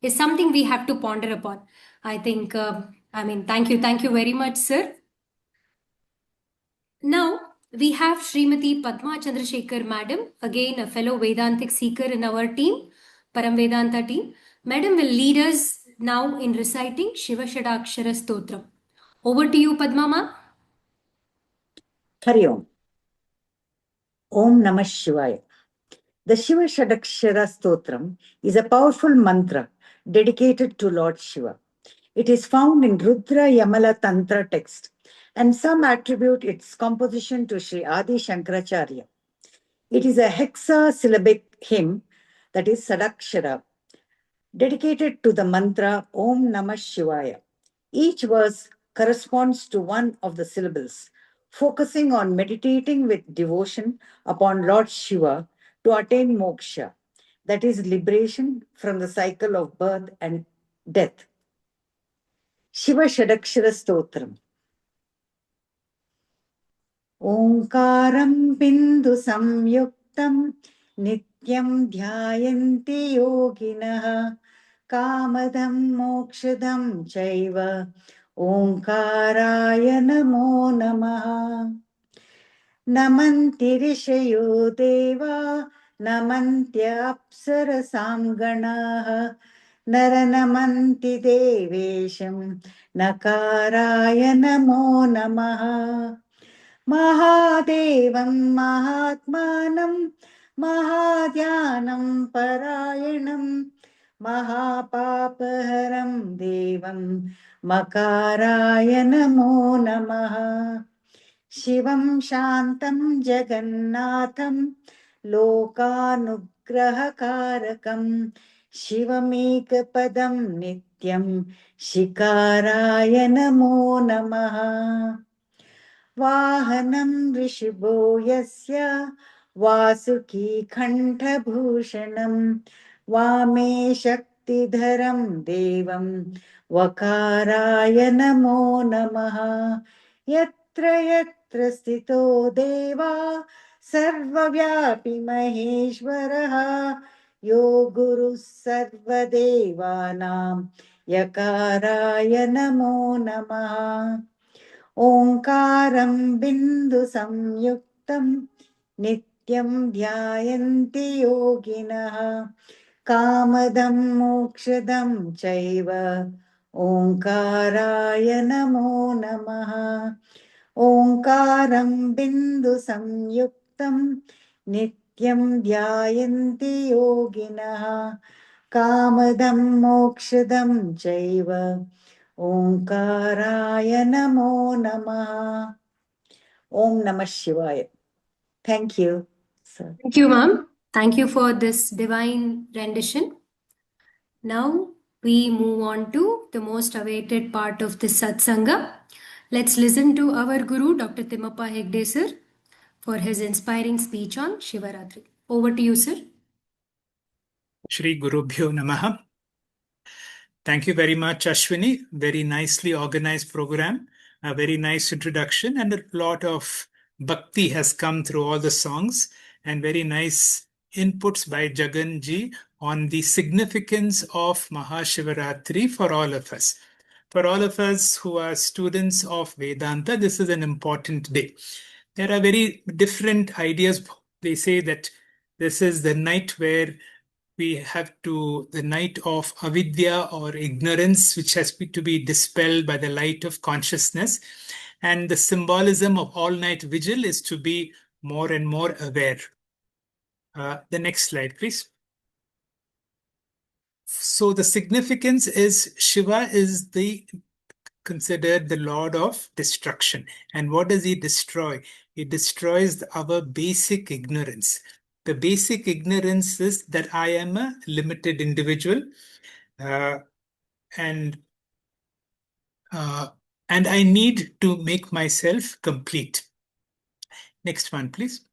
is something we have to ponder upon. I think. Thank you very much, sir. Now, we have Srimati Padma Chandrasekhar Madam, again a fellow Vedantic seeker in our team, Param Vedanta team. Madam will lead us now in reciting Shiva Shadakshara Stotram. Over to you, Padma Ma. Hari Om. Om Namah Shivaya. The Shiva Shadakshara Stotram is a powerful mantra dedicated to Lord Shiva. It is found in Rudra Yamala Tantra text, and some attribute its composition to Sri Adi Shankaracharya. It is a hexasyllabic hymn, that is Sadakshara, dedicated to the mantra Om Namah Shivaya. Each verse corresponds to one of the syllables, focusing on meditating with devotion upon Lord Shiva to attain moksha, that is liberation from the cycle of birth and death. Shiva Shadakshara Stotram. ओङ्कारं बिन्दुसंयुक्तं नित्यं ध्यायन्ति योगिनः कामदं मोक्षदं चैव ओङ्काराय नमो नमः नमन्ति ऋषयो देवा नमन्त्यप्सरसां गणाः नरनमन्ति देवेशं नकाराय नमो नमः महादेवं महात्मानं महाध्यानं परायणं महापापहरं देवं मकाराय नमो नमः शिवं शान्तं जगन्नाथं लोकानुग्रहकारकं शिवमेकपदं नित्यं शिकाराय नमो नमः वाहनं ऋषिभो यस्य वासुकी कण्ठभूषणं वामे शक्तिधरं देवं वकाराय नमो नमः यत्र यत्र स्थितो देवा सर्वव्यापी महेश्वरः यो गुरुः सर्वदेवानां यकाराय नमो नमः ओङ्कारं बिन्दुसंयुक्तं नित्यं ध्यायन्ति योगिनः कामदं मोक्षदं चैव ओङ्काराय नमो नमः ओङ्कारं बिन्दुसंयुक्तं नित्यं ध्यायन्ति योगिनः कामदं मोक्षदं चैव ओङ्काराय नमो नमः Om Namah Shivaya. Thank you, sir. Thank you, ma'am. Thank you for this divine rendition. Now we move on to the most awaited part of this satsanga. Let's listen to our Guru, Dr. Timmappa Hegde sir, for his inspiring speech on Shivaratri. Over to you, sir. Shri Gurubhyo Namaha. Thank you very much, Ashwini. Very nicely organized program. A very nice introduction, and a lot of bhakti has come through all the songs, and very nice inputs by Jagan ji on the significance of Mahashivaratri for all of us. For all of us who are students of Vedanta, this is an important day. There are very different ideas. They say that this is the night where we have the night of avidya or ignorance, which has to be dispelled by the light of consciousness. And the symbolism of all-night vigil is to be more and more aware. The next slide, please. So the significance is Shiva is considered the Lord of destruction. And what does he destroy? He destroys our basic ignorance. The basic ignorance is that I am a limited individual, and I need to make myself complete. Next one, please.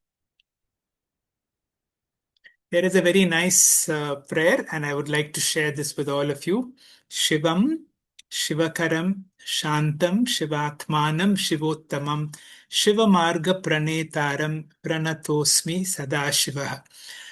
There is a very nice prayer, and I would like to share this with all of you. Shivam, Shivakaram, Shantam, Shivatmanam, Shivottamam, Shivamarga Pranetaram, Pranatosmi Sadashiva.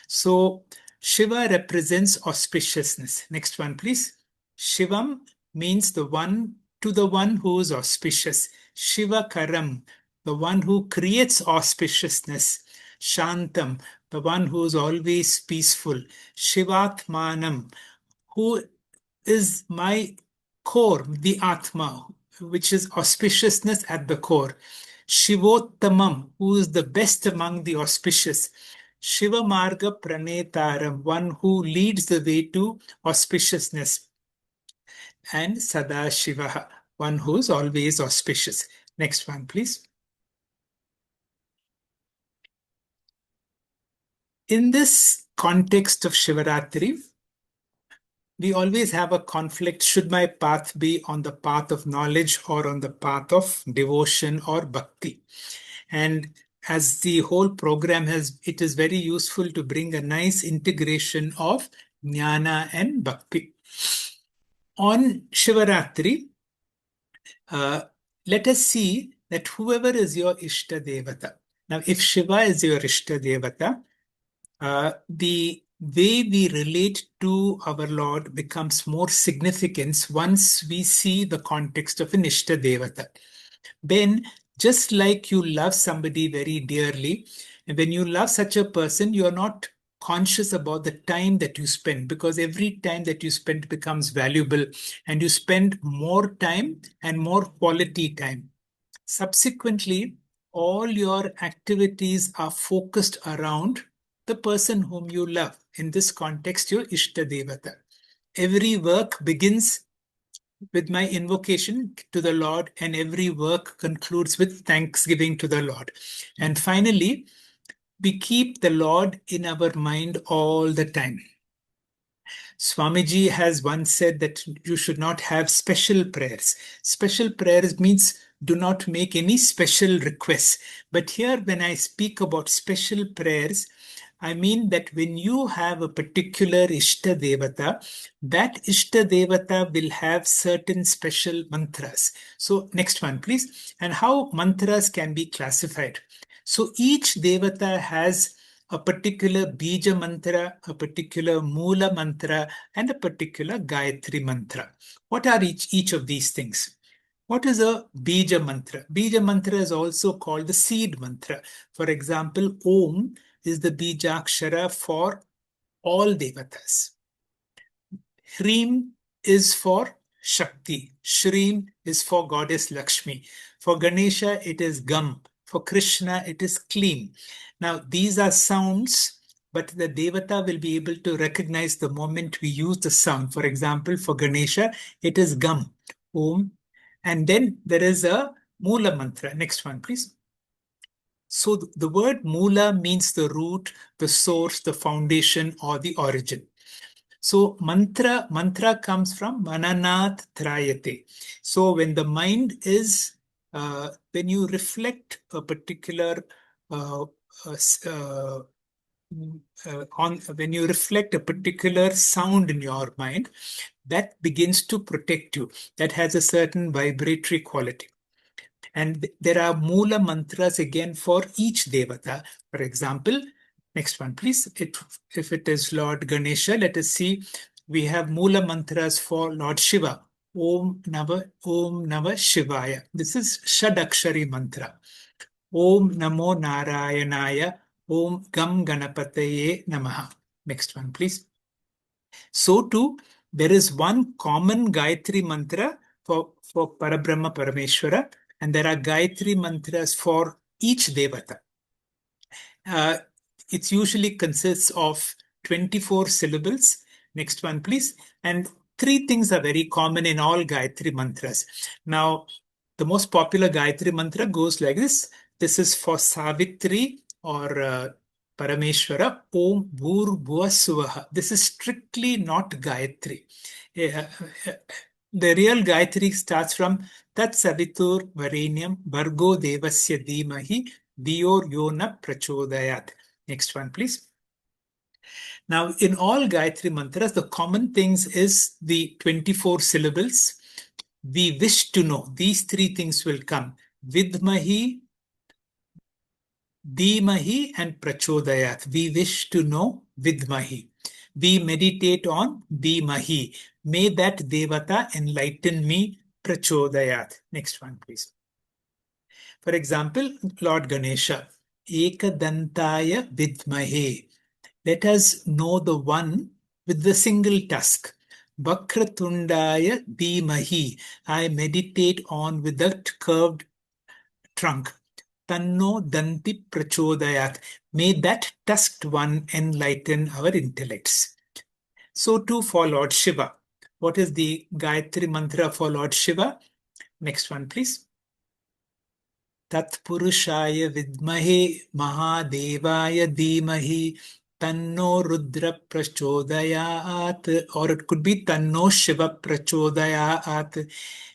So, Shiva represents auspiciousness. Next one, please. Shivam means the one who is auspicious. Shivakaram, the one who creates auspiciousness. Shantam, the one who is always peaceful. Shivatmanam, who is my core, the Atma, which is auspiciousness at the core. Shivottamam, who is the best among the auspicious. Shiva Marga Pranetaram, one who leads the way to auspiciousness. And Sadashiva, one who is always auspicious. Next one, please. In this context of Shivaratri, we always have a conflict. Should my path be on the path of knowledge or on the path of devotion or bhakti? And as the whole program it is very useful to bring a nice integration of jnana and bhakti. On Shivaratri, let us see that whoever is your Ishta Devata. Now, if Shiva is your Ishta Devata, the way we relate to our Lord becomes more significant once we see the context of an Ishta Devata. Then, just like you love somebody very dearly, and when you love such a person, you are not conscious about the time that you spend, because every time that you spend becomes valuable and you spend more time and more quality time. Subsequently, all your activities are focused around the person whom you love. In this context, your Ishta Devata. Every work begins with my invocation to the Lord, and every work concludes with thanksgiving to the Lord. And finally, we keep the Lord in our mind all the time. Swamiji has once said that you should not have special prayers. Special prayers means do not make any special requests. But here, when I speak about special prayers, I mean that when you have a particular Ishta Devata, that Ishta Devata will have certain special mantras. So, next one, please. And how mantras can be classified. So, each Devata has a particular Bija mantra, a particular Mula mantra, and a particular Gayatri mantra. What are each of these things? What is a Bija mantra? Bija mantra is also called the seed mantra. For example, Om is the Bijakshara for all Devatas. Hrim is for Shakti. Shrim is for Goddess Lakshmi. For Ganesha, it is Gam. For Krishna, it is Klim. Now, these are sounds, but the Devata will be able to recognize the moment we use the sound. For example, for Ganesha, it is Gam, Om. And then there is a Mula mantra. Next one, please. So the word Mula means the root, the source, the foundation, or the origin. So mantra comes from mananat trayate. So when the mind is, when you reflect a particular when you reflect a particular sound in your mind, that begins to protect you. That has a certain vibratory quality. And there are Mula mantras again for each Devata. For example, next one, please. If it is Lord Ganesha, let us see. We have Mula mantras for Lord Shiva. Om Nava Shivaya. This is Shadakshari mantra. Om Namo Narayanaya. Om Gam Ganapataye Namaha. Next one, please. So too, there is one common Gayatri mantra for Parabrahma Parameshwara, and there are Gayatri mantras for each Devata. It usually consists of 24 syllables. Next one, please. And three things are very common in all Gayatri mantras. Now, the most popular Gayatri mantra goes like this. This is for Savitri or Parameshwara, Om Bhur Bhuva Suvaha. This is strictly not Gayatri. The real Gayatri starts from Tat Savitur Varenyam Bhargo Devasya Dhimahi Diyor Yona Prachodayat. Next one, please. Now, in all Gayatri mantras, the common things is the 24 syllables. We wish to know. These three things will come. Vidmahi, Dhimahi, and Prachodayat. We wish to know Vidmahi. We meditate on Dhimahi. May that Devata enlighten me, Prachodayat. Next one, please. For example, Lord Ganesha, Ekadantaya Vidmahe. Let us know the one with the single tusk. Vakratundaya Dhimahi. I meditate on with that curved trunk. Tanno Danti Prachodayat. May that tusked one enlighten our intellects. So too for Lord Shiva. What is the Gayatri mantra for Lord Shiva? Next one, please. Tatpurushaya Vidmahe Mahadevaya Dhimahi Tanno Rudra Prachodayat, or it could be Tanno Shiva Prachodayat.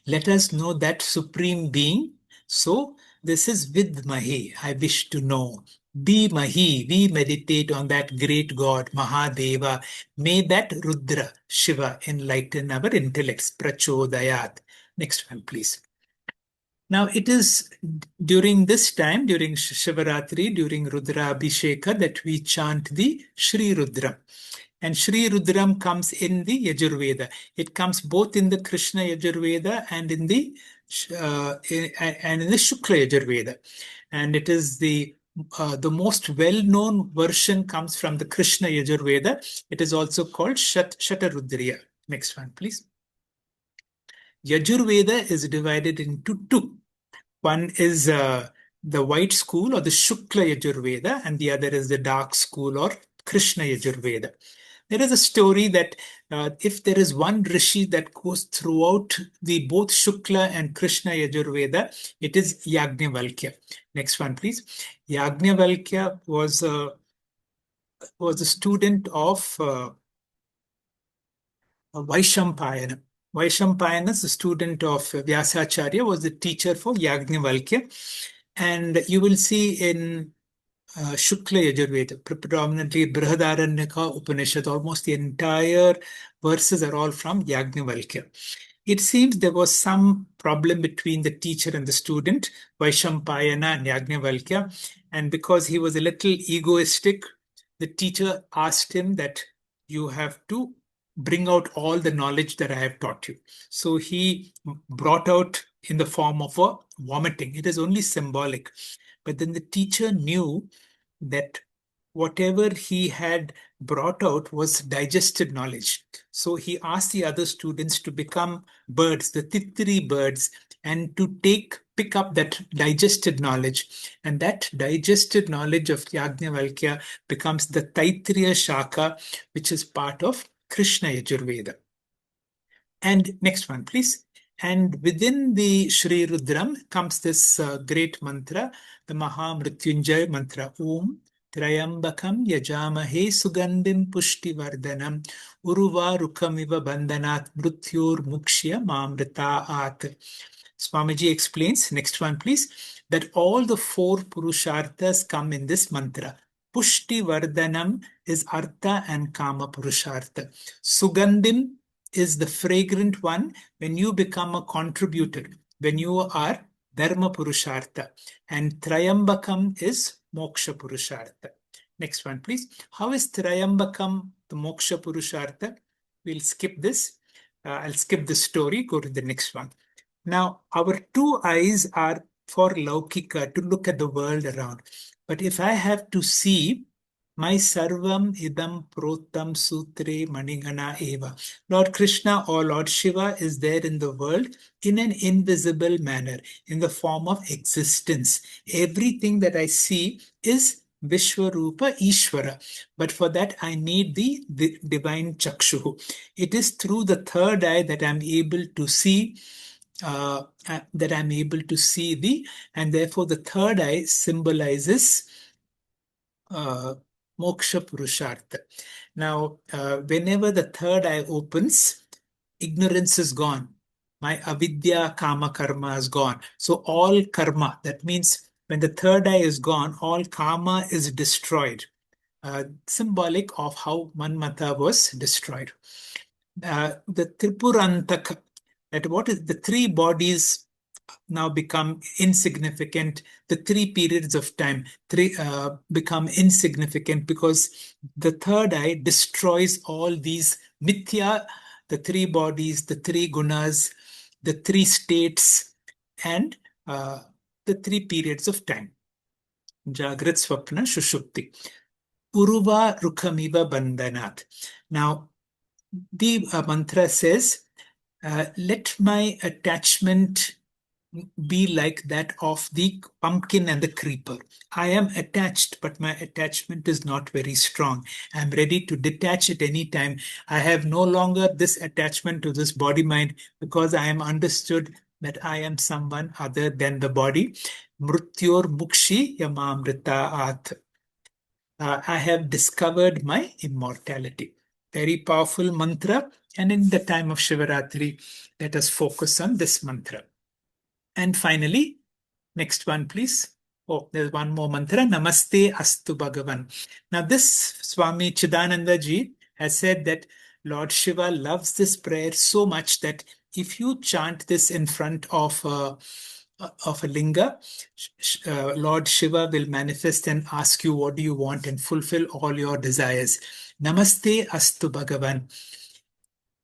Let us know that Supreme Being. So this is Vidmahe, I wish to know. Dhimahi, we meditate on that great God, Mahadeva. May that Rudra, Shiva, enlighten our intellects. Prachodayat. Next one, please. Now, it is during this time, during Shivaratri, during Rudra Abhisheka, that we chant the Shri Rudram. And Shri Rudram comes in the Yajurveda. It comes both in the Krishna Yajurveda and in the Shukla Yajurveda. And it is the most well-known version comes from the Krishna Yajurveda. It is also called Shatarudriya. Next one, please. Yajurveda is divided into two. One is the white school or the Shukla Yajurveda, and the other is the dark school or Krishna Yajurveda. There is a story that if there is one rishi that goes throughout the both Shukla and Krishna Yajurveda, it is Yajnavalkya. Next one, please. Yajnavalkya was a student of Vaishampayana. Vaishampayana, the student of Vyasacharya, was the teacher for Yajnavalkya. And you will see in Shukla Yajurveda, predominantly Brihadaranyaka Upanishad, almost the entire verses are all from Yajnavalkya. It seems there was some problem between the teacher and the student, Vaishampayana and Yajnavalkya. And because he was a little egoistic, the teacher asked him that you have to bring out all the knowledge that I have taught you. So he brought out in the form of a vomiting. It is only symbolic. But then the teacher knew that whatever he had brought out was digested knowledge. So he asked the other students to become birds, the Titri birds, and to pick up that digested knowledge. And that digested knowledge of Yajnavalkya becomes the Taitriya Shaka, which is part of Krishna Yajurveda. And next one, please. And within the Shri Rudram comes this great mantra, the Mahamrityunjay mantra, Om Trayambakam Yajamahe Sugandhim Pushtivardhanam Uruva Rukamiva Bandhanat Mrutyur Mukshya Mamrita At. Swamiji explains, next one please, that all the four Purusharthas come in this mantra. Pushti Vardhanam is Artha and Kama Purushartha. Sugandhim is the fragrant one when you become a contributor, when you are Dharma Purushartha. And Trayambakam is Moksha Purushartha. Next one, please. How is Trayambakam the Moksha Purushartha? We'll skip this. I'll skip the story, go to the next one. Now, our two eyes are for Laukika, to look at the world around. But if I have to see, my sarvam idam protam sutre manigana eva. Lord Krishna or Lord Shiva is there in the world in an invisible manner, in the form of existence. Everything that I see is Vishwarupa Ishvara. But for that, I need the divine Chakshu. It is through the third eye that I'm able to see and therefore the third eye symbolizes Moksha Purushartha. Now, whenever the third eye opens, ignorance is gone. My avidya kama karma is gone. So all karma, that means when the third eye is gone, all karma is destroyed. Symbolic of how Manmata was destroyed. The Tripurantaka, that what is the three bodies now become insignificant. The three periods of time become insignificant because the third eye destroys all these mithya, the three bodies, the three gunas, the three states, and the three periods of time. Jagrat, Swapna, Shushupti. Uruva Rukhamiva Bandhanat. Now, the mantra says, let my attachment be like that of the pumpkin and the creeper. I am attached, but my attachment is not very strong. I'm ready to detach at any time. I have no longer this attachment to this body-mind because I am understood that I am someone other than the body. Mrutyor mukshi yamamrita at. I have discovered my immortality. Very powerful mantra. And in the time of Shivaratri, let us focus on this mantra. And finally, next one, please. Oh, there's one more mantra. Namaste Astu Bhagavan. Now, this Swami Chidananda ji has said that Lord Shiva loves this prayer so much that if you chant this in front of of a linga, Lord Shiva will manifest and ask you what do you want and fulfill all your desires. Namaste astu Bhagavan.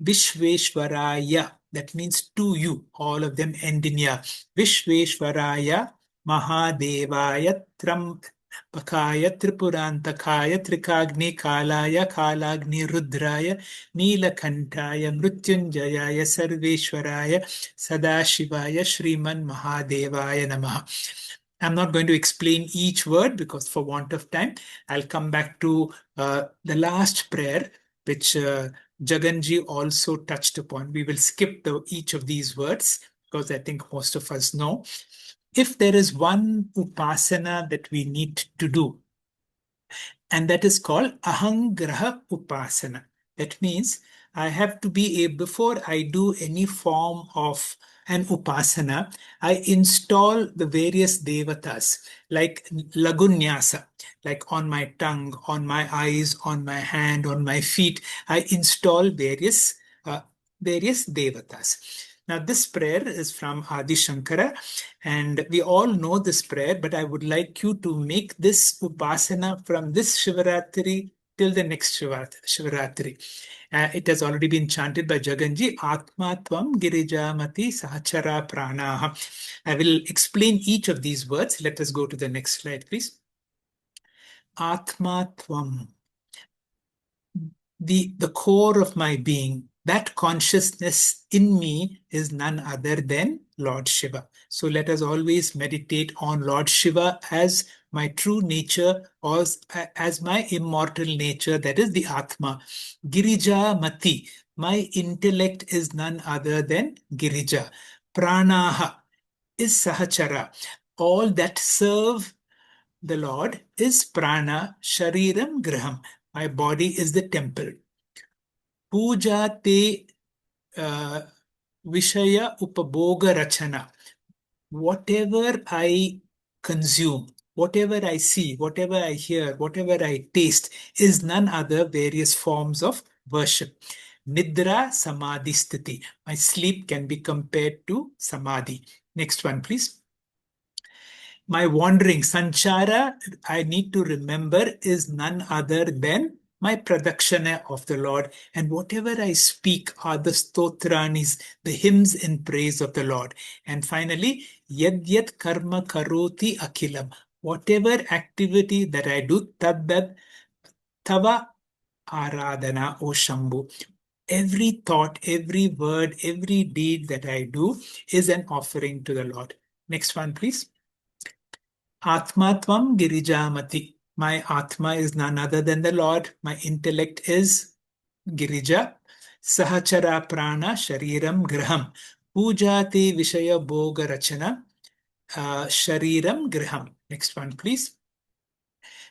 Vishveshwaraya, that means to you. All of them end in ya. Vishveshwaraya, Mahadevaya, Pakaya, Tripurantakaya, Trikagni, Kalaya, Kalagni, Rudraya, Neelakantaya, Mrutyunjayaya, Sarveshwaraya, Sadashivaya, Shriman Mahadevaya Namaha. I'm not going to explain each word because for want of time, I'll come back to the last prayer, which Jaganji also touched upon. We will skip each of these words because I think most of us know. If there is one upasana that we need to do, and that is called Ahangraha Upasana. That means I have to be before I do any form of an upasana, I install the various devatas like lagunyasa, like on my tongue, on my eyes, on my hand, on my feet. I install various devatas. Now, this prayer is from Adi Shankara, and we all know this prayer, but I would like you to make this upasana from this Shivaratri till the next Shivaratri. It has already been chanted by Jaganji, Atma Tvam Girijamati Sahachara Pranaha. I will explain each of these words. Let us go to the next slide, please. Atma Tvam. The core of my being, that consciousness in me is none other than Lord Shiva. So let us always meditate on Lord Shiva as my true nature or as my immortal nature, that is the Atma. Girija Mati, my intellect is none other than Girija. Pranaha is Sahachara. All that serve the Lord is Prana, Shariram, Graham. My body is the temple. Puja te Vishaya Upaboga Rachana. Whatever I consume, whatever I see, whatever I hear, whatever I taste is none other various forms of worship. Nidra Samadhi Sthiti. My sleep can be compared to Samadhi. Next one, please. My wandering, sanchara, I need to remember, is none other than my pradakshana of the Lord. And whatever I speak are the stotranis, the hymns in praise of the Lord. And finally, yad karma karoti akhilam. Whatever activity that I do, tad tava aradhana, O Shambhu. Every thought, every word, every deed that I do is an offering to the Lord. Next one, please. Atmatvam Girijamati. My Atma is none other than the Lord. My intellect is Girija. Sahachara Prana Shariram Graham. Pujati Vishaya Bhoga Rachana. Shariram Graham. Next one, please.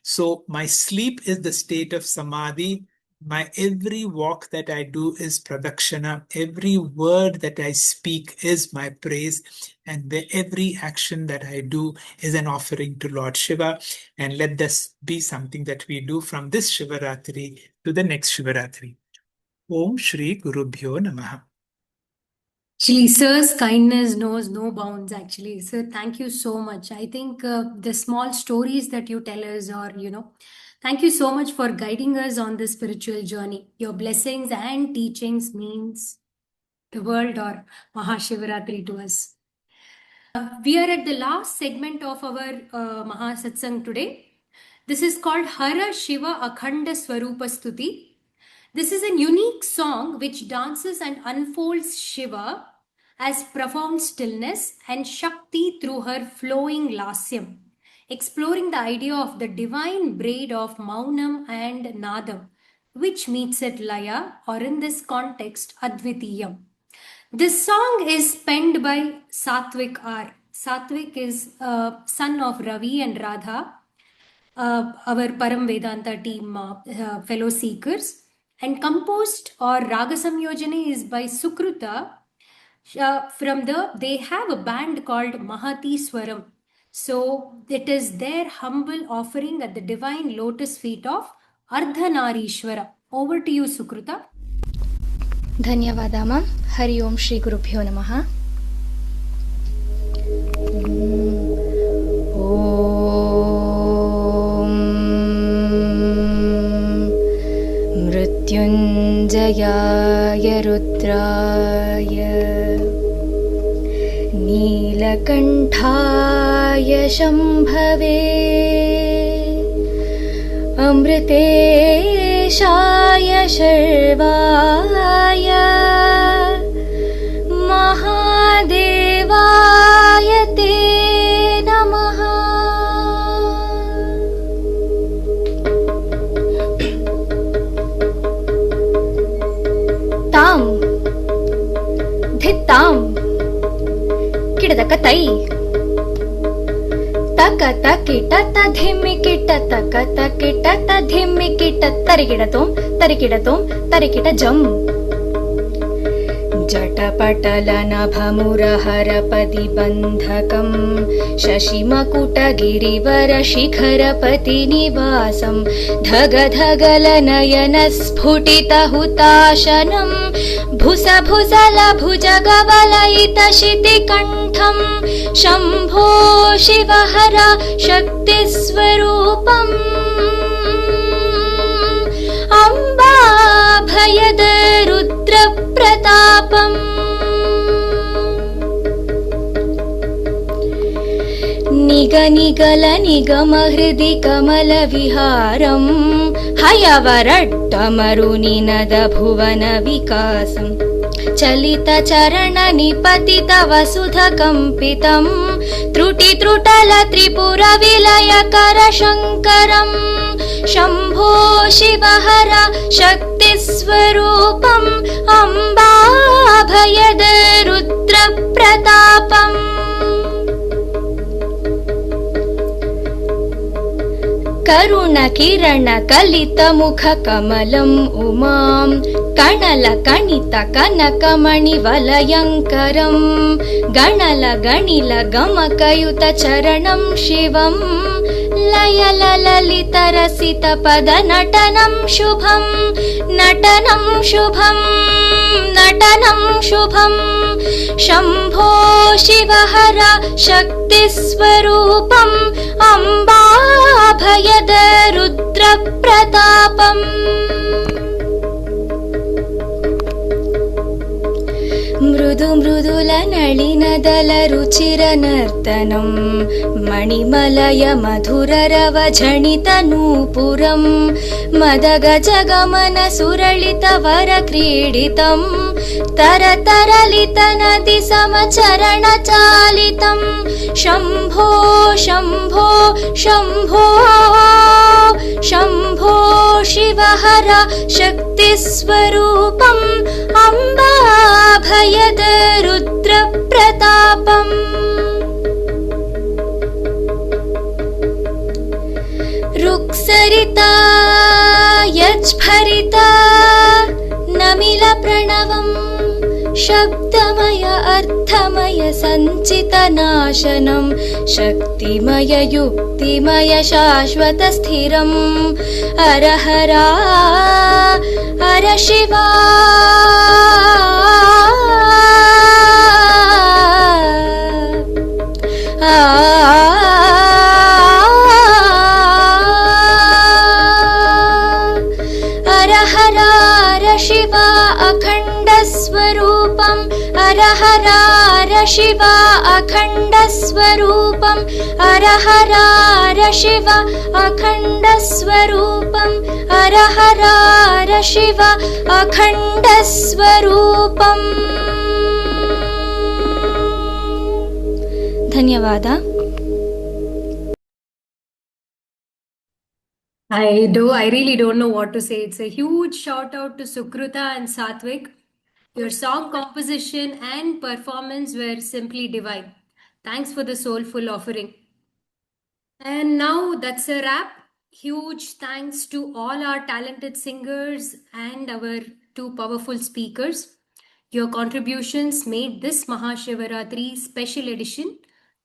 So my sleep is the state of Samadhi. My every walk that I do is pradakshana. Every word that I speak is my praise. And every action that I do is an offering to Lord Shiva. And let this be something that we do from this Shivaratri to the next Shivaratri. Om Shri Gurubhyo Namaha. Actually, sir's kindness knows no bounds, actually. Sir, thank you so much. I think the small stories that you tell us are, thank you so much for guiding us on this spiritual journey. Your blessings and teachings means the world or Mahashivaratri to us. We are at the last segment of our Mahasatsang today. This is called Hara Shiva Akhanda Swarupa Stuti. This is a unique song which dances and unfolds Shiva as profound stillness and Shakti through her flowing lasyam, exploring the idea of the divine braid of Maunam and Nadam, which meets at Laya, or in this context, Advitiyam. This song is penned by Satvik R. Satvik is a son of Ravi and Radha, our Param Vedanta team fellow seekers, and composed or Raga Samyojane is by Sukruta. They have a band called Mahati Swaram. So it is their humble offering at the divine lotus feet of Ardhanarishwara. Over to you, Sukruta. ಧನ್ಯವಾದ ma'am. ಹರಿ ಓಂ ಶ್ರೀ ಗುರುಭ್ಯೋ ನಮಃ. निलयाय रुद्राय नीलकण्ठाय शम्भवे अमृतेशाय शर्वाय महादेवाय ते नमः। तां धित्तां किडदकतै तक तकिट तधिम्मिकिट तक तकिट तधिम्मिकिट तरिकिडतों तरिकिडतों तरिकिट जम् जटपटलनभमुरहरपदिबन्धकं शशिमकुटगिरिवरशिखरपतिनिवासं धगधगलनयनस्फुटितहुताशनं भुसभुसलभुजगवलयितशितिकण्ठं शम्भो शिवहर शक्तिस्वरूपम् अम्बाभयद रुद्रप्रतापम् निगनिगल निगमहृदि कमलविहारं हयवरड्डमरुनिनद भुवनविकासं चलितचरणनिपतितवसुधकम्पितं त्रुटित्रुटलत्रिपुरविलयकरशङ्करम् शम्भो शिवहर शक्तिस्वरूपम् अम्बाभयद रुद्रप्रतापम् करुणकिरणकलितमुखकमलम् उमां कणलकणितकनकमणिवलयङ्करं गणलगणिलगमकयुतचरणं शिवं लयललितरसितपदनटनं शुभं नटनं शुभं नटनं शुभं शम्भो शिवहर शक्तिस्वरूपम् अम्बाभयद रुद्रप्रतापम् मृदु मृदुलनलिनदलरुचिरनर्तनं मणिमलय मधुररवझणितनूपुरं मदगजगमन सुरलितवरक्रीडितं तरतरलितनदि समचरणचालितं शम्भो शम्भो शम्भो शम्भो शिवहर शक्तिस्वरूपम् अम्बाभयद रुद्रप्रतापम् रुक्सरिता यज्भरिता नमिलप्रणवं शब्दमय अर्थमय सञ्चितनाशनं शक्तिमय युक्तिमय शाश्वतस्थिरम् अरहरा अर शिवा अरहरार शिवा अखण्डस्वरूपम् अरहरार शिवा अखण्डस्वरूपम् अरहरार शिवा अखण्डस्वरूपम् अरहरार शिवा अखण्डस्वरूपम्। धन्यवाद। I really don't know what to say. It's a huge shout out to Sukruta and Satvik. Your song composition and performance were simply divine. Thanks for the soulful offering. And now that's a wrap. Huge thanks to all our talented singers and our two powerful speakers. Your contributions made this Mahashivaratri special edition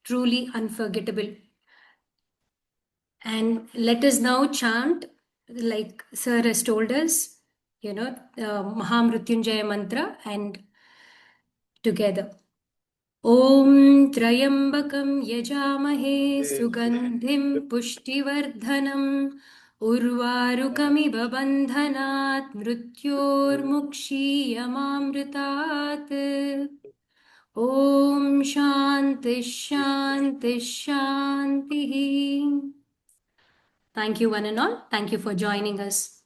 truly unforgettable. And let us now chant, like Sir has told us, Mahamrutyunjaya mantra and together. Om Trayambakam Yajamahe Sugandhim Pushtivardhanam उर्वारुकमिव बन्धनात् मृत्योर्मुक्षीयमामृतात् ॐ शान्तिः शान्तिः शान्तिः. Thank you, one and all. Thank you for joining us.